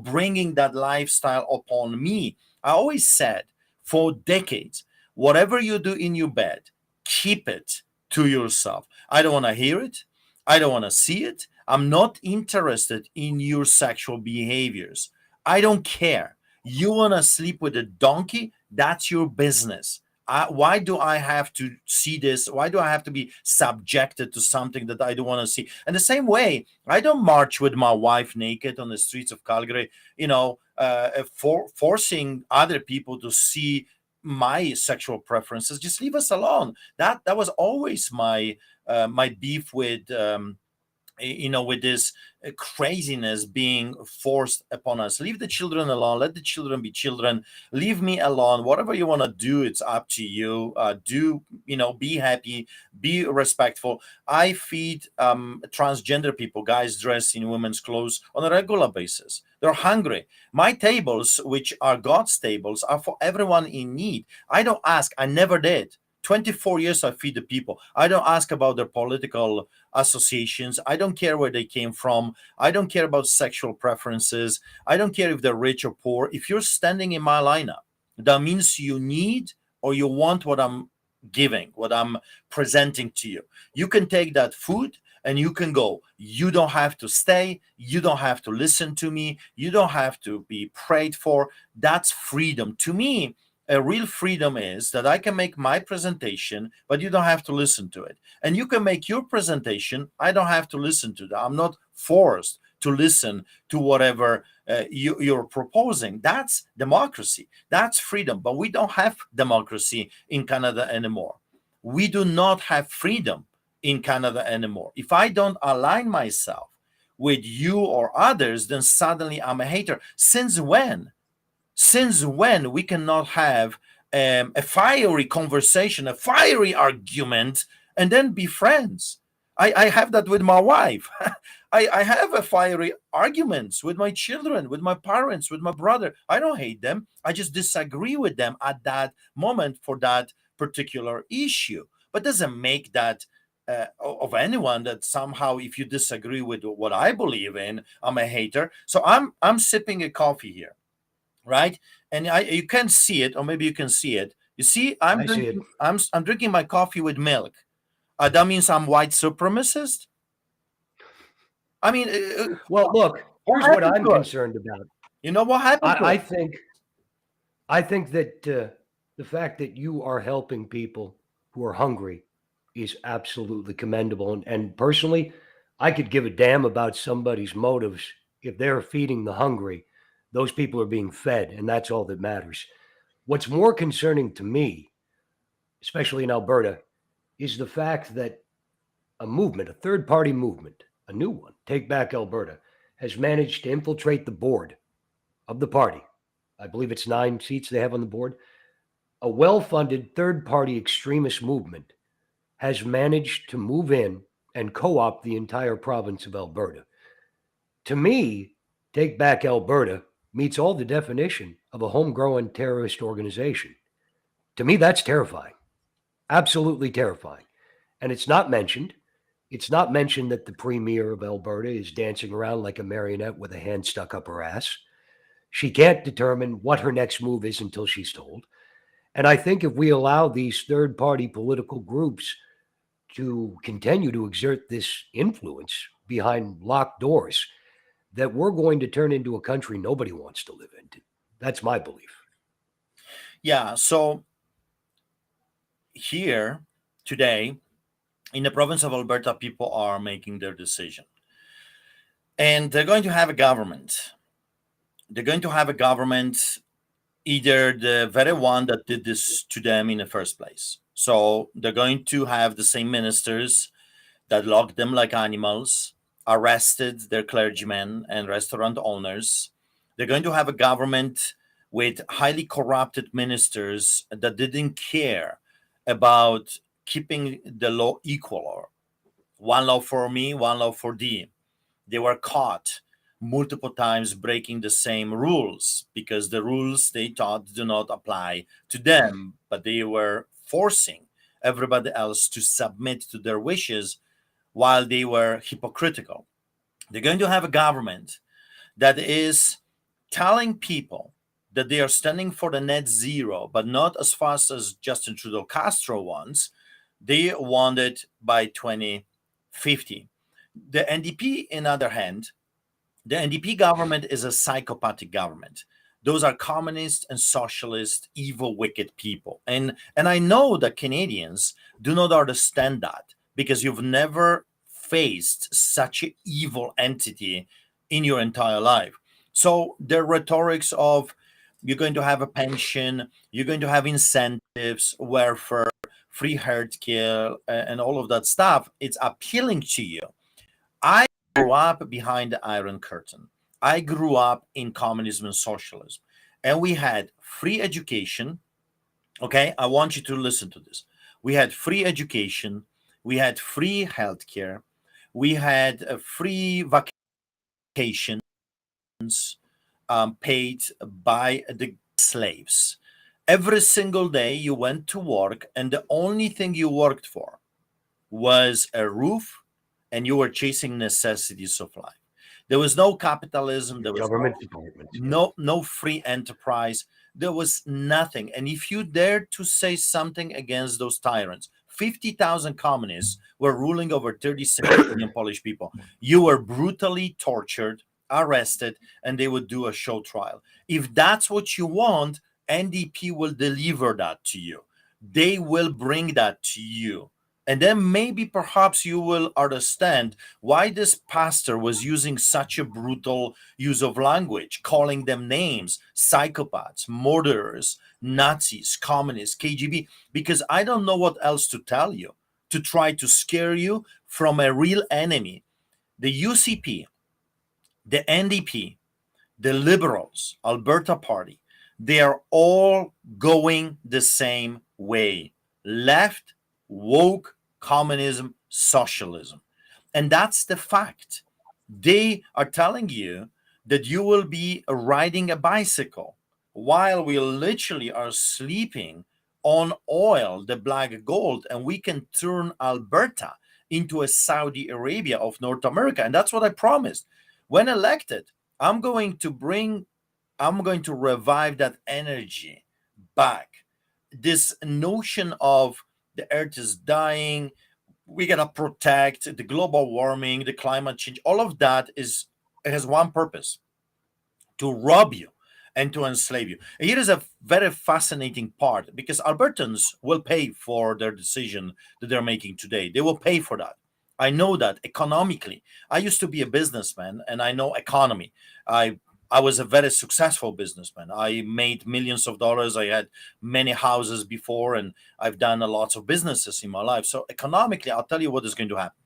bringing that lifestyle upon me. I always said for decades, whatever you do in your bed, keep it to yourself. I don't want to hear it. I don't want to see it. I'm not interested in your sexual behaviors. I don't care. You want to sleep with a donkey? That's your business. Why do I have to see this? Why do I have to be subjected to something that I don't want to see? And the same way, I don't march with my wife naked on the streets of Calgary, forcing other people to see my sexual preferences. Just leave us alone. That was always my beef with with this craziness being forced upon us. Leave the children alone. Let the children be children. Leave me alone. Whatever you want to do, it's up to you. Be happy, be respectful. I feed transgender people, guys dressed in women's clothes, on a regular basis. They're hungry. My tables, which are God's tables, are for everyone in need. I don't ask. I never did. 24 years I feed the people. I don't ask about their political associations. I don't care where they came from. I don't care about sexual preferences. I don't care if they're rich or poor. If you're standing in my lineup, that means you need or you want what I'm giving, what I'm presenting to you. You can take that food and you can go. You don't have to stay. You don't have to listen to me. You don't have to be prayed for. That's freedom. To me, a real freedom is that I can make my presentation, but you don't have to listen to it. And you can make your presentation. I don't have to listen to that. I'm not forced to listen to whatever you're proposing. That's democracy. That's freedom. But we don't have democracy in Canada anymore. We do not have freedom in Canada anymore. If I don't align myself with you or others, then suddenly I'm a hater. Since when? Since when we cannot have a fiery conversation, a fiery argument, and then be friends? I have that with my wife. I have a fiery arguments with my children, with my parents, with my brother. I don't hate them. I just disagree with them at that moment for that particular issue. But doesn't make that of anyone that somehow, if you disagree with what I believe in, I'm a hater. So I'm sipping a coffee here, right? And you can't see it, or maybe you can see it. You see, I see it. I'm drinking my coffee with milk. That means I'm white supremacist. I mean, Well, look, what here's what happened I'm to us? concerned about. You know what happened to I, us? I think I think that the fact that you are helping people who are hungry is absolutely commendable. And personally, I could give a damn about somebody's motives if they're feeding the hungry. Those people are being fed, and that's all that matters. What's more concerning to me, especially in Alberta, is the fact that a movement, a third party movement, a new one, Take Back Alberta, has managed to infiltrate the board of the party. I believe it's 9 seats they have on the board. A well funded third party extremist movement has managed to move in and co opt the entire province of Alberta. To me, Take Back Alberta meets all the definition of a homegrown terrorist organization. To me, that's terrifying. Absolutely terrifying. And it's not mentioned. It's not mentioned that the premier of Alberta is dancing around like a marionette with a hand stuck up her ass. She can't determine what her next move is until she's told. And I think if we allow these third party political groups to continue to exert this influence behind locked doors, that we're going to turn into a country nobody wants to live in. That's my belief. Yeah. So here today in the province of Alberta, people are making their decision, and they're going to have a government. They're going to have a government, either the very one that did this to them in the first place. So they're going to have the same ministers that locked them like animals, arrested their clergymen and restaurant owners. They're going to have a government with highly corrupted ministers that didn't care about keeping the law equal, or one law for me, one law for thee. They were caught multiple times breaking the same rules because the rules they thought do not apply to them, but they were forcing everybody else to submit to their wishes while they were hypocritical. They're going to have a government that is telling people that they are standing for the net zero, but not as fast as Justin Trudeau Castro wants. They want it by 2050. The NDP, in other hand, the NDP government is a psychopathic government. Those are communist and socialist, evil, wicked people. And I know that Canadians do not understand that because you've never faced such an evil entity in your entire life. So their rhetorics of you're going to have a pension, you're going to have incentives, welfare, free healthcare, and all of that stuff, it's appealing to you. I grew up behind the Iron Curtain. I grew up in communism and socialism, and we had free education. Okay, I want you to listen to this. We had free education, we had free healthcare, we had free vacations paid by the slaves. Every single day you went to work, and the only thing you worked for was a roof, and you were chasing necessities of life. There was no capitalism. There was Government departments. no free enterprise. There was nothing. And if you dared to say something against those tyrants, 50,000 communists were ruling over 36 million Polish people. You were brutally tortured, arrested, and they would do a show trial. If that's what you want, NDP will deliver that to you. They will bring that to you. And then maybe perhaps you will understand why this pastor was using such a brutal use of language, calling them names, psychopaths, murderers, Nazis, communists, KGB, because I don't know what else to tell you to try to scare you from a real enemy. The UCP, the NDP, the Liberals, Alberta Party, they are all going the same way. Left, woke, communism, socialism. And that's the fact. They are telling you that you will be riding a bicycle while we literally are sleeping on oil, the black gold, and we can turn Alberta into a Saudi Arabia of North America. And that's what I promised. When elected, I'm going to revive that energy back. this notion of the earth is dying, we gotta protect the global warming, the climate change, all of that is, it has one purpose: to rob you and to enslave you. And here is a very fascinating part, because Albertans will pay for their decision that they're making today. They will pay for that. I know that economically. I used to be a businessman and I know economy. I I was a very successful businessman. I made millions of dollars. I had many houses before, and I've done a lots of businesses in my life. So economically, I'll tell you what is going to happen.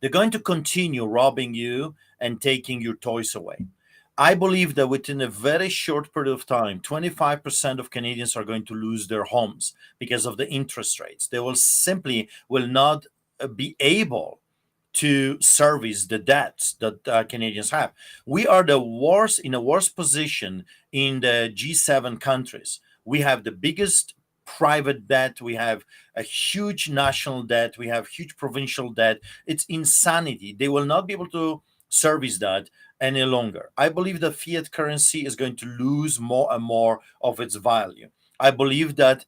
They're going to continue robbing you and taking your toys away. I believe that within a very short period of time, 25% of Canadians are going to lose their homes because of the interest rates. They will simply will not be able to service the debts that Canadians have. We are the worst in a worse position in the G7 countries. We have the biggest private debt. We have a huge national debt. We have huge provincial debt. It's insanity. They will not be able to service that any longer. I believe the fiat currency is going to lose more and more of its value. I believe that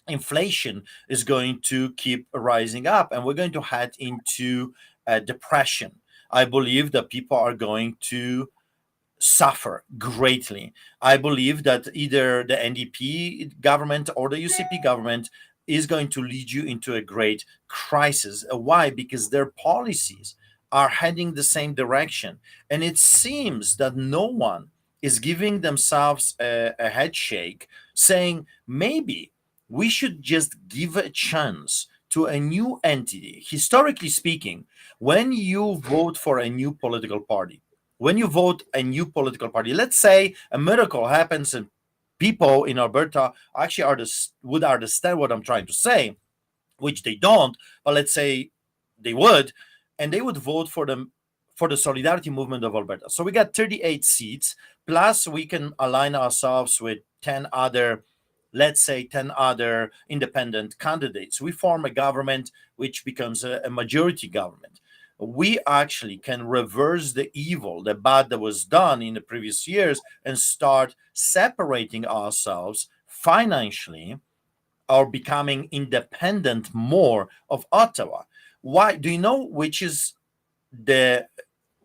inflation is going to keep rising up, and we're going to head into a depression. I believe that people are going to suffer greatly. I believe that either the NDP government or the UCP government is going to lead you into a great crisis. Why? Because their policies are heading the same direction. And it seems that no one is giving themselves a head shake, saying maybe we should just give a chance to a new entity. Historically speaking, when you vote for a new political party, let's say a miracle happens and people in Alberta actually would understand what I'm trying to say, which they don't, but let's say they would, and they would vote for the Solidarity Movement of Alberta. So we got 38 seats, plus we can align ourselves with 10 other, let's say 10 other independent candidates. We form a government which becomes a majority government. We actually can reverse the evil, the bad that was done in the previous years, and start separating ourselves financially or becoming independent more of Ottawa. Why? Do you know the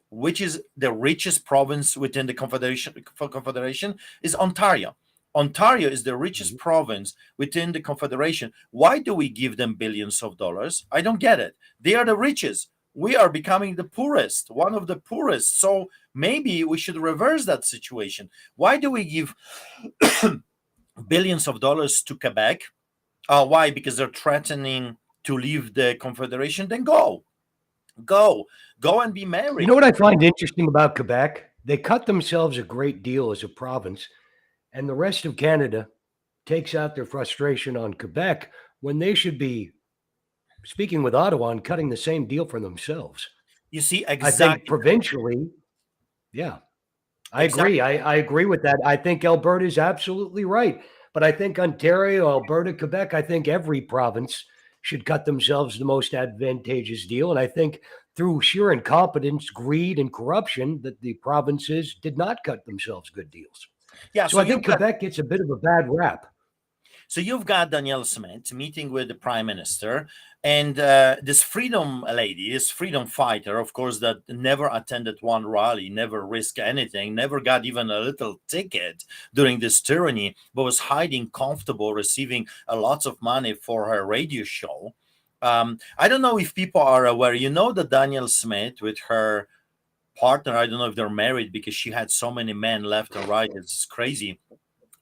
which is the richest province within the Confederation? Is Ontario. Ontario is the richest province within the Confederation. Why do we give them billions of dollars? I don't get it. They are the richest. We are becoming the poorest, one of the poorest. So maybe we should reverse that situation. Why do we give billions of dollars to Quebec? Why? Because they're threatening to leave the Confederation. Then go and be You married. know what I find interesting about Quebec? They cut themselves a great deal as a province, and the rest of Canada takes out their frustration on Quebec when they should be speaking with Ottawa and cutting the same deal for themselves. You see, I think exactly. provincially, yeah, I Exactly. agree. I agree with that. I think Alberta is absolutely right. But I think Ontario, Alberta, Quebec, I think every province should cut themselves the most advantageous deal. And I think through sheer incompetence, greed, and corruption, that the provinces did not cut themselves good deals. Yeah, So I think Quebec gets a bit of a bad rap. So you've got Danielle Smith meeting with the prime minister, and this freedom lady, this freedom fighter, of course, that never attended one rally, never risked anything, never got even a little ticket during this tyranny, but was hiding comfortable, receiving a lots of money for her radio show. I don't know if people are aware. You know that Danielle Smith with her partner, I don't know if they're married because she had so many men left and right. It's crazy.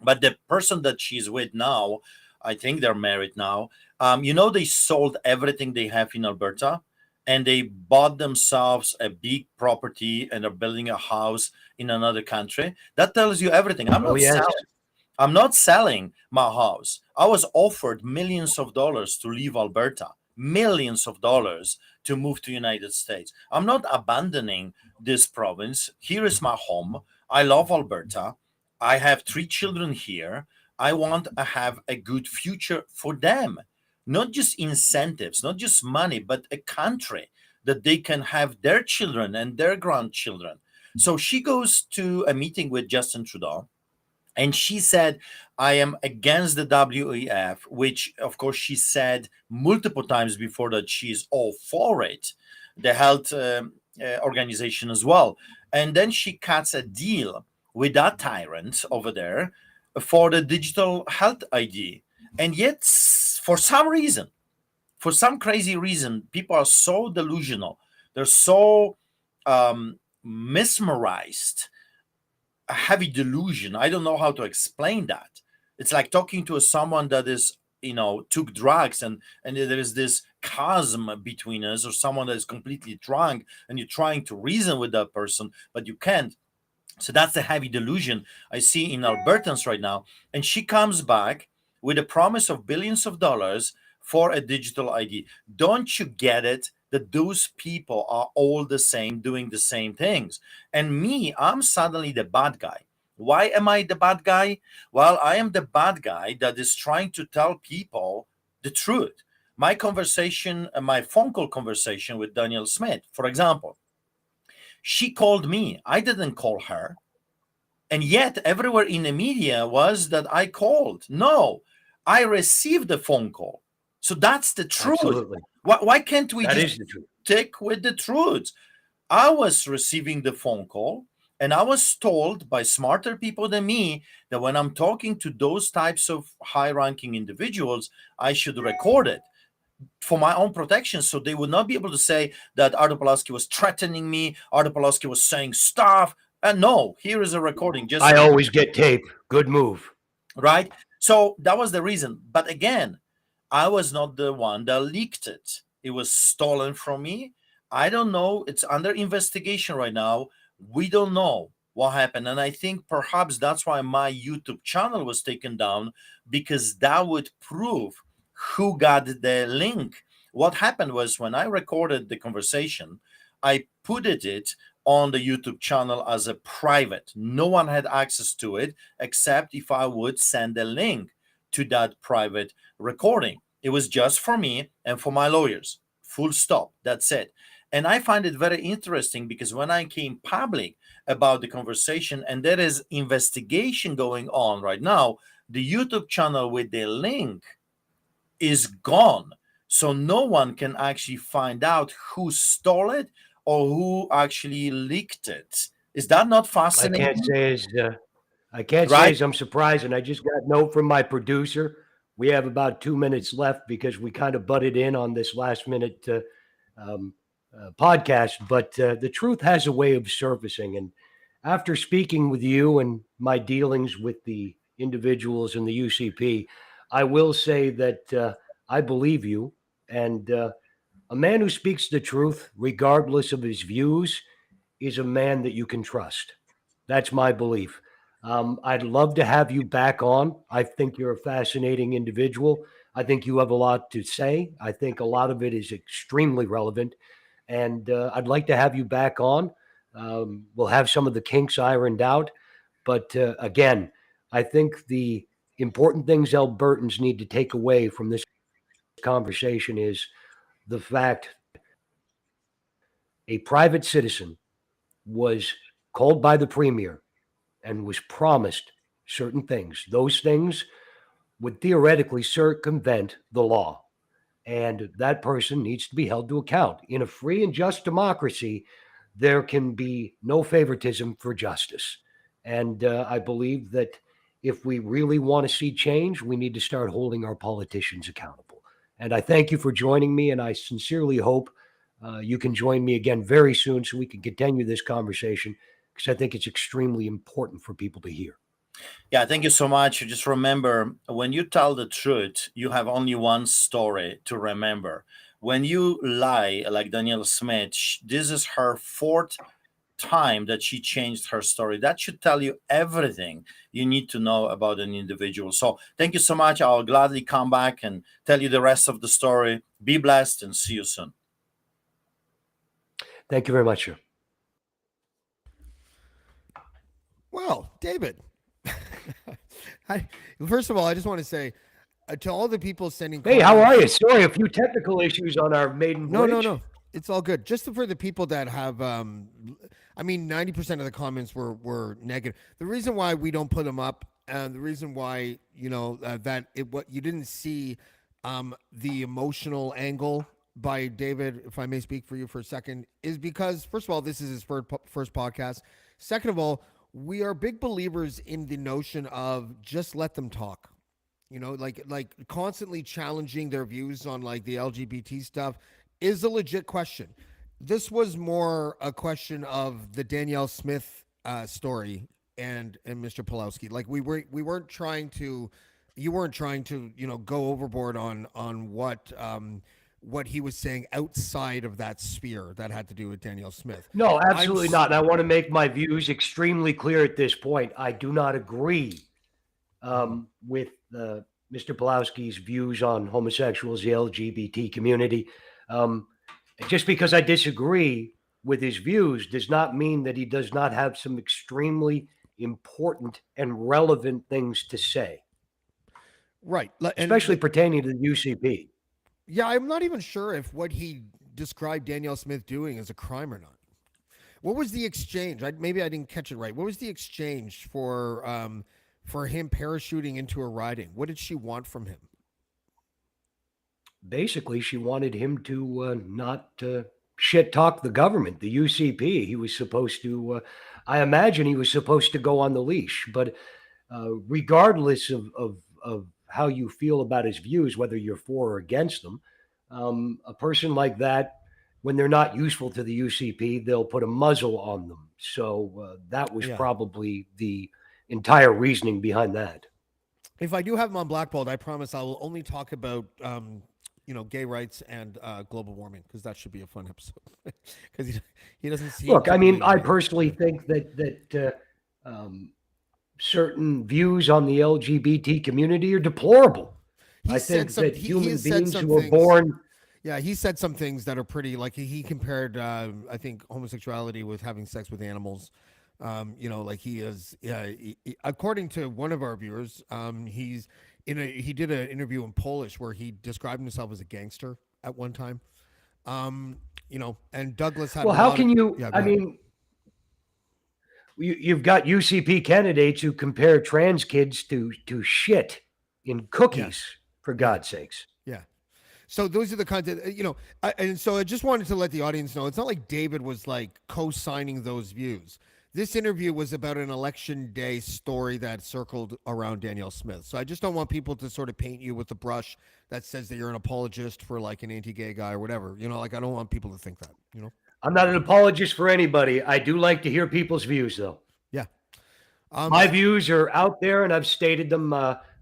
But the person that she's with now, I think they're married now. They sold everything they have in Alberta, and they bought themselves a big property and are building a house in another country. That tells you everything. Oh, yes. I'm not selling my house. I was offered millions of dollars to leave Alberta, millions of dollars to move to United States. I'm not abandoning this province. Here is my home. I love Alberta. I have 3 children here. I want to have a good future for them. Not just incentives, not just money, but a country that they can have their children and their grandchildren. So she goes to a meeting with Justin Trudeau, And she said, I am against the WEF, which, of course, she said multiple times before that she's all for it, the health organization as well. And then she cuts a deal with that tyrant over there for the digital health ID. And yet, for some crazy reason, people are so delusional. They're so mesmerized, a heavy delusion. I don't know how to explain that. It's like talking to someone that is, took drugs, and there is this chasm between us, or someone that is completely drunk, and you're trying to reason with that person, but you can't. So that's the heavy delusion I see in Albertans right now. And she comes back with a promise of billions of dollars for a digital ID. Don't you get it that those people are all the same, doing the same things? And me, I'm suddenly the bad guy. Why am I the bad guy? Well, I am the bad guy that is trying to tell people the truth. My phone call conversation with Danielle Smith, for example, she called me. I didn't call her. And yet, everywhere in the media was that I called. No, I received the phone call. So that's the truth. Absolutely. Why can't we That just is the truth. stick with the truth? I was receiving the phone call, and I was told by smarter people than me that when I'm talking to those types of high-ranking individuals, I should record it for my own protection, so they would not be able to say that Artur Pawlowski was threatening me, Artur Pawlowski was saying stuff. And no, here is a recording. Just I always get tape. Good move. right. So that was the reason. But again, I was not the one that leaked it. It was stolen from me. I don't know. It's under investigation right now. We don't know what happened. And I think perhaps that's why my YouTube channel was taken down, because that would prove who got the link. What happened was, when I recorded the conversation, I put it on the YouTube channel as a private. No one had access to it except if I would send a link to that private recording. It was just for me and for my lawyers. Full stop. That's it. And I find it very interesting, because when I came public about the conversation, and there is investigation going on right now, the YouTube channel with the link is gone. So no one can actually find out who stole it or who actually leaked it. Is that not fascinating? I can't say Right? as I'm surprised, and I just got a note from my producer. We have about 2 minutes left because we kind of butted in on this last minute podcast, but the truth has a way of surfacing. And after speaking with you and my dealings with the individuals in the UCP, I will say that I believe you. And a man who speaks the truth, regardless of his views, is a man that you can trust. That's my belief. I'd love to have you back on. I think you're a fascinating individual. I think you have a lot to say. I think a lot of it is extremely relevant. And I'd like to have you back on. We'll have some of the kinks ironed out. But again, I think the important things Albertans need to take away from this conversation is the fact a private citizen was called by the premier and was promised certain things. Those things would theoretically circumvent the law. And that person needs to be held to account. In a free and just democracy, there can be no favoritism for justice. And I believe that if we really want to see change, we need to start holding our politicians accountable. And I thank you for joining me. And I sincerely hope you can join me again very soon so we can continue this conversation, because I think it's extremely important for people to hear. Yeah, thank you so much. Just remember, when you tell the truth, you have only one story to remember. When you lie, like Danielle Smith, this is her fourth time that she changed her story. That should tell you everything you need to know about an individual. So thank you so much. I'll gladly come back and tell you the rest of the story. Be blessed and see you soon. Thank you very much, sir. Well, David, first of all, I just want to say to all the people sending. Hey, how are you? Sorry, a few technical issues on our maiden voyage. No. It's all good. Just for the people that have, 90% of the comments were negative. The reason why we don't put them up and the reason why that it what you didn't see the emotional angle by David, if I may speak for you for a second, is because first of all, this is his first podcast. Second of all, we are big believers in the notion of just let them talk. Like constantly challenging their views on like the LGBT stuff is a legit question. This was more a question of the Danielle Smith story and Mr. Pawlowski. Like we weren't trying to, you weren't trying to go overboard on what he was saying outside of that sphere that had to do with Danielle Smith. No, absolutely not. And I want to make my views extremely clear at this point. I do not agree with Mr. Pawlowski's views on homosexuals, the LGBT community. Just because I disagree with his views does not mean that he does not have some extremely important and relevant things to say. Right. Especially pertaining to the UCP. Yeah, I'm not even sure if what he described Danielle Smith doing is a crime or not. What was the exchange? Maybe I didn't catch it right. What was the exchange for him parachuting into a riding? What did she want from him? Basically, she wanted him to not shit talk the government, the UCP. He was supposed to, I imagine he was supposed to go on the leash. But regardless of how you feel about his views, whether you're for or against them, a person like that, when they're not useful to the UCP, they'll put a muzzle on them. So that was probably the entire reasoning behind that. If I do have him on Blackballed, I promise I will only talk about gay rights and global warming, because that should be a fun episode. Because he doesn't see. Look, I mean, I personally think that certain views on the LGBT community are deplorable. I think that human beings who are born. Yeah, he said some things that are pretty, like he compared, I think, homosexuality with having sex with animals. Like he is, according to one of our viewers, he did an interview in Polish where he described himself as a gangster at one time. And Douglas had. Well, how can you? I mean, you've got UCP candidates who compare trans kids to shit in cookies, for God's sakes. Yeah. So those are the kinds of, and so I just wanted to let the audience know, it's not like David was like co-signing those views. This interview was about an election day story that circled around Danielle Smith. So I just don't want people to sort of paint you with the brush that says that you're an apologist for like an anti-gay guy or whatever. I don't want people to think that, I'm not an apologist for anybody. I do like to hear people's views, though. Yeah. My views are out there, and I've stated them.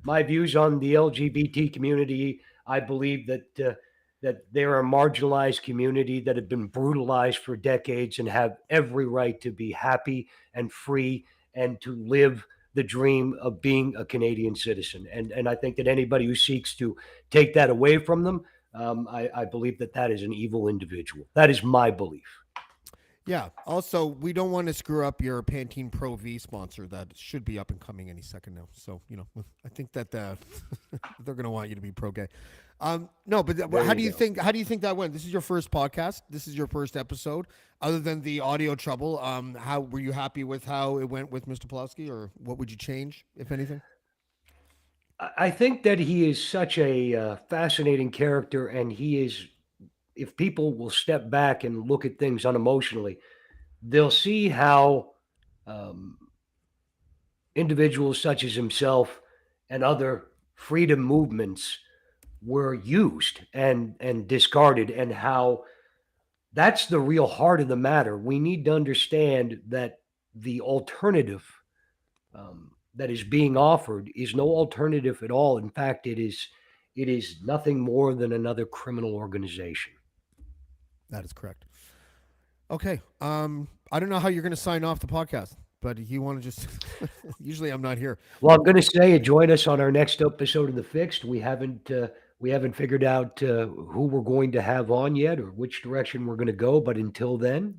My views on the LGBT community, I believe that they're a marginalized community that have been brutalized for decades and have every right to be happy and free and to live the dream of being a Canadian citizen. And I think that anybody who seeks to take that away from them, I believe that is an evil individual. That is my belief. Yeah. Also, we don't want to screw up your Pantene Pro V sponsor that should be up and coming any second now. So, I think that they're going to want you to be pro-gay. No, but how do you think that went? This is your first podcast. This is your first episode. Other than the audio trouble, how were you happy with how it went with Mr. Pawlowski, or what would you change, if anything? I think that he is such a fascinating character, and he is, if people will step back and look at things unemotionally, they'll see how individuals such as himself and other freedom movements were used and discarded, and how that's the real heart of the matter. We need to understand that the alternative that is being offered is no alternative at all. In fact, it is nothing more than another criminal organization. That is correct. Okay. I don't know how you're going to sign off the podcast, but you want to just, usually I'm not here. Well, I'm going to say, join us on our next episode of The Fixed. We haven't figured out who we're going to have on yet or which direction we're going to go. But until then,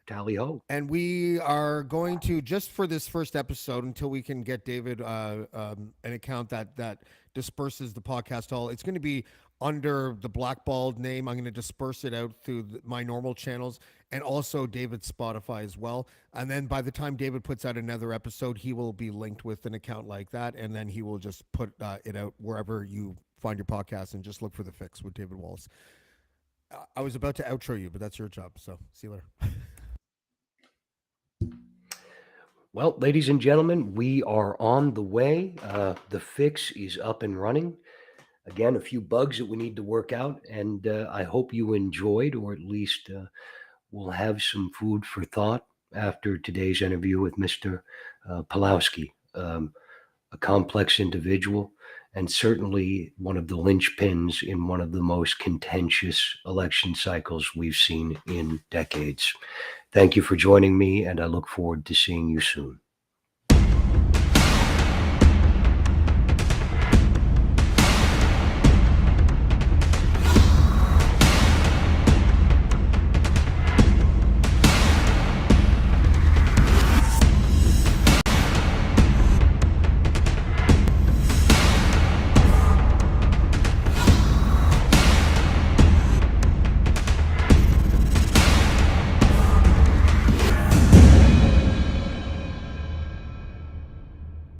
tally ho. And we are going to, just for this first episode, until we can get David an account that disperses the podcast all, it's going to be under the Blackballed name. I'm going to disperse it out through my normal channels and also David's Spotify as well. And then by the time David puts out another episode, he will be linked with an account like that. And then he will just put it out wherever you find your podcast and just look for The Fix with David Wallace. I was about to outro you, but that's your job. So see you later. Well, ladies and gentlemen, we are on the way. The Fix is up and running. Again, a few bugs that we need to work out, and I hope you enjoyed, or at least will have some food for thought after today's interview with Mr. Pawlowski, a complex individual, and certainly one of the linchpins in one of the most contentious election cycles we've seen in decades. Thank you for joining me, and I look forward to seeing you soon.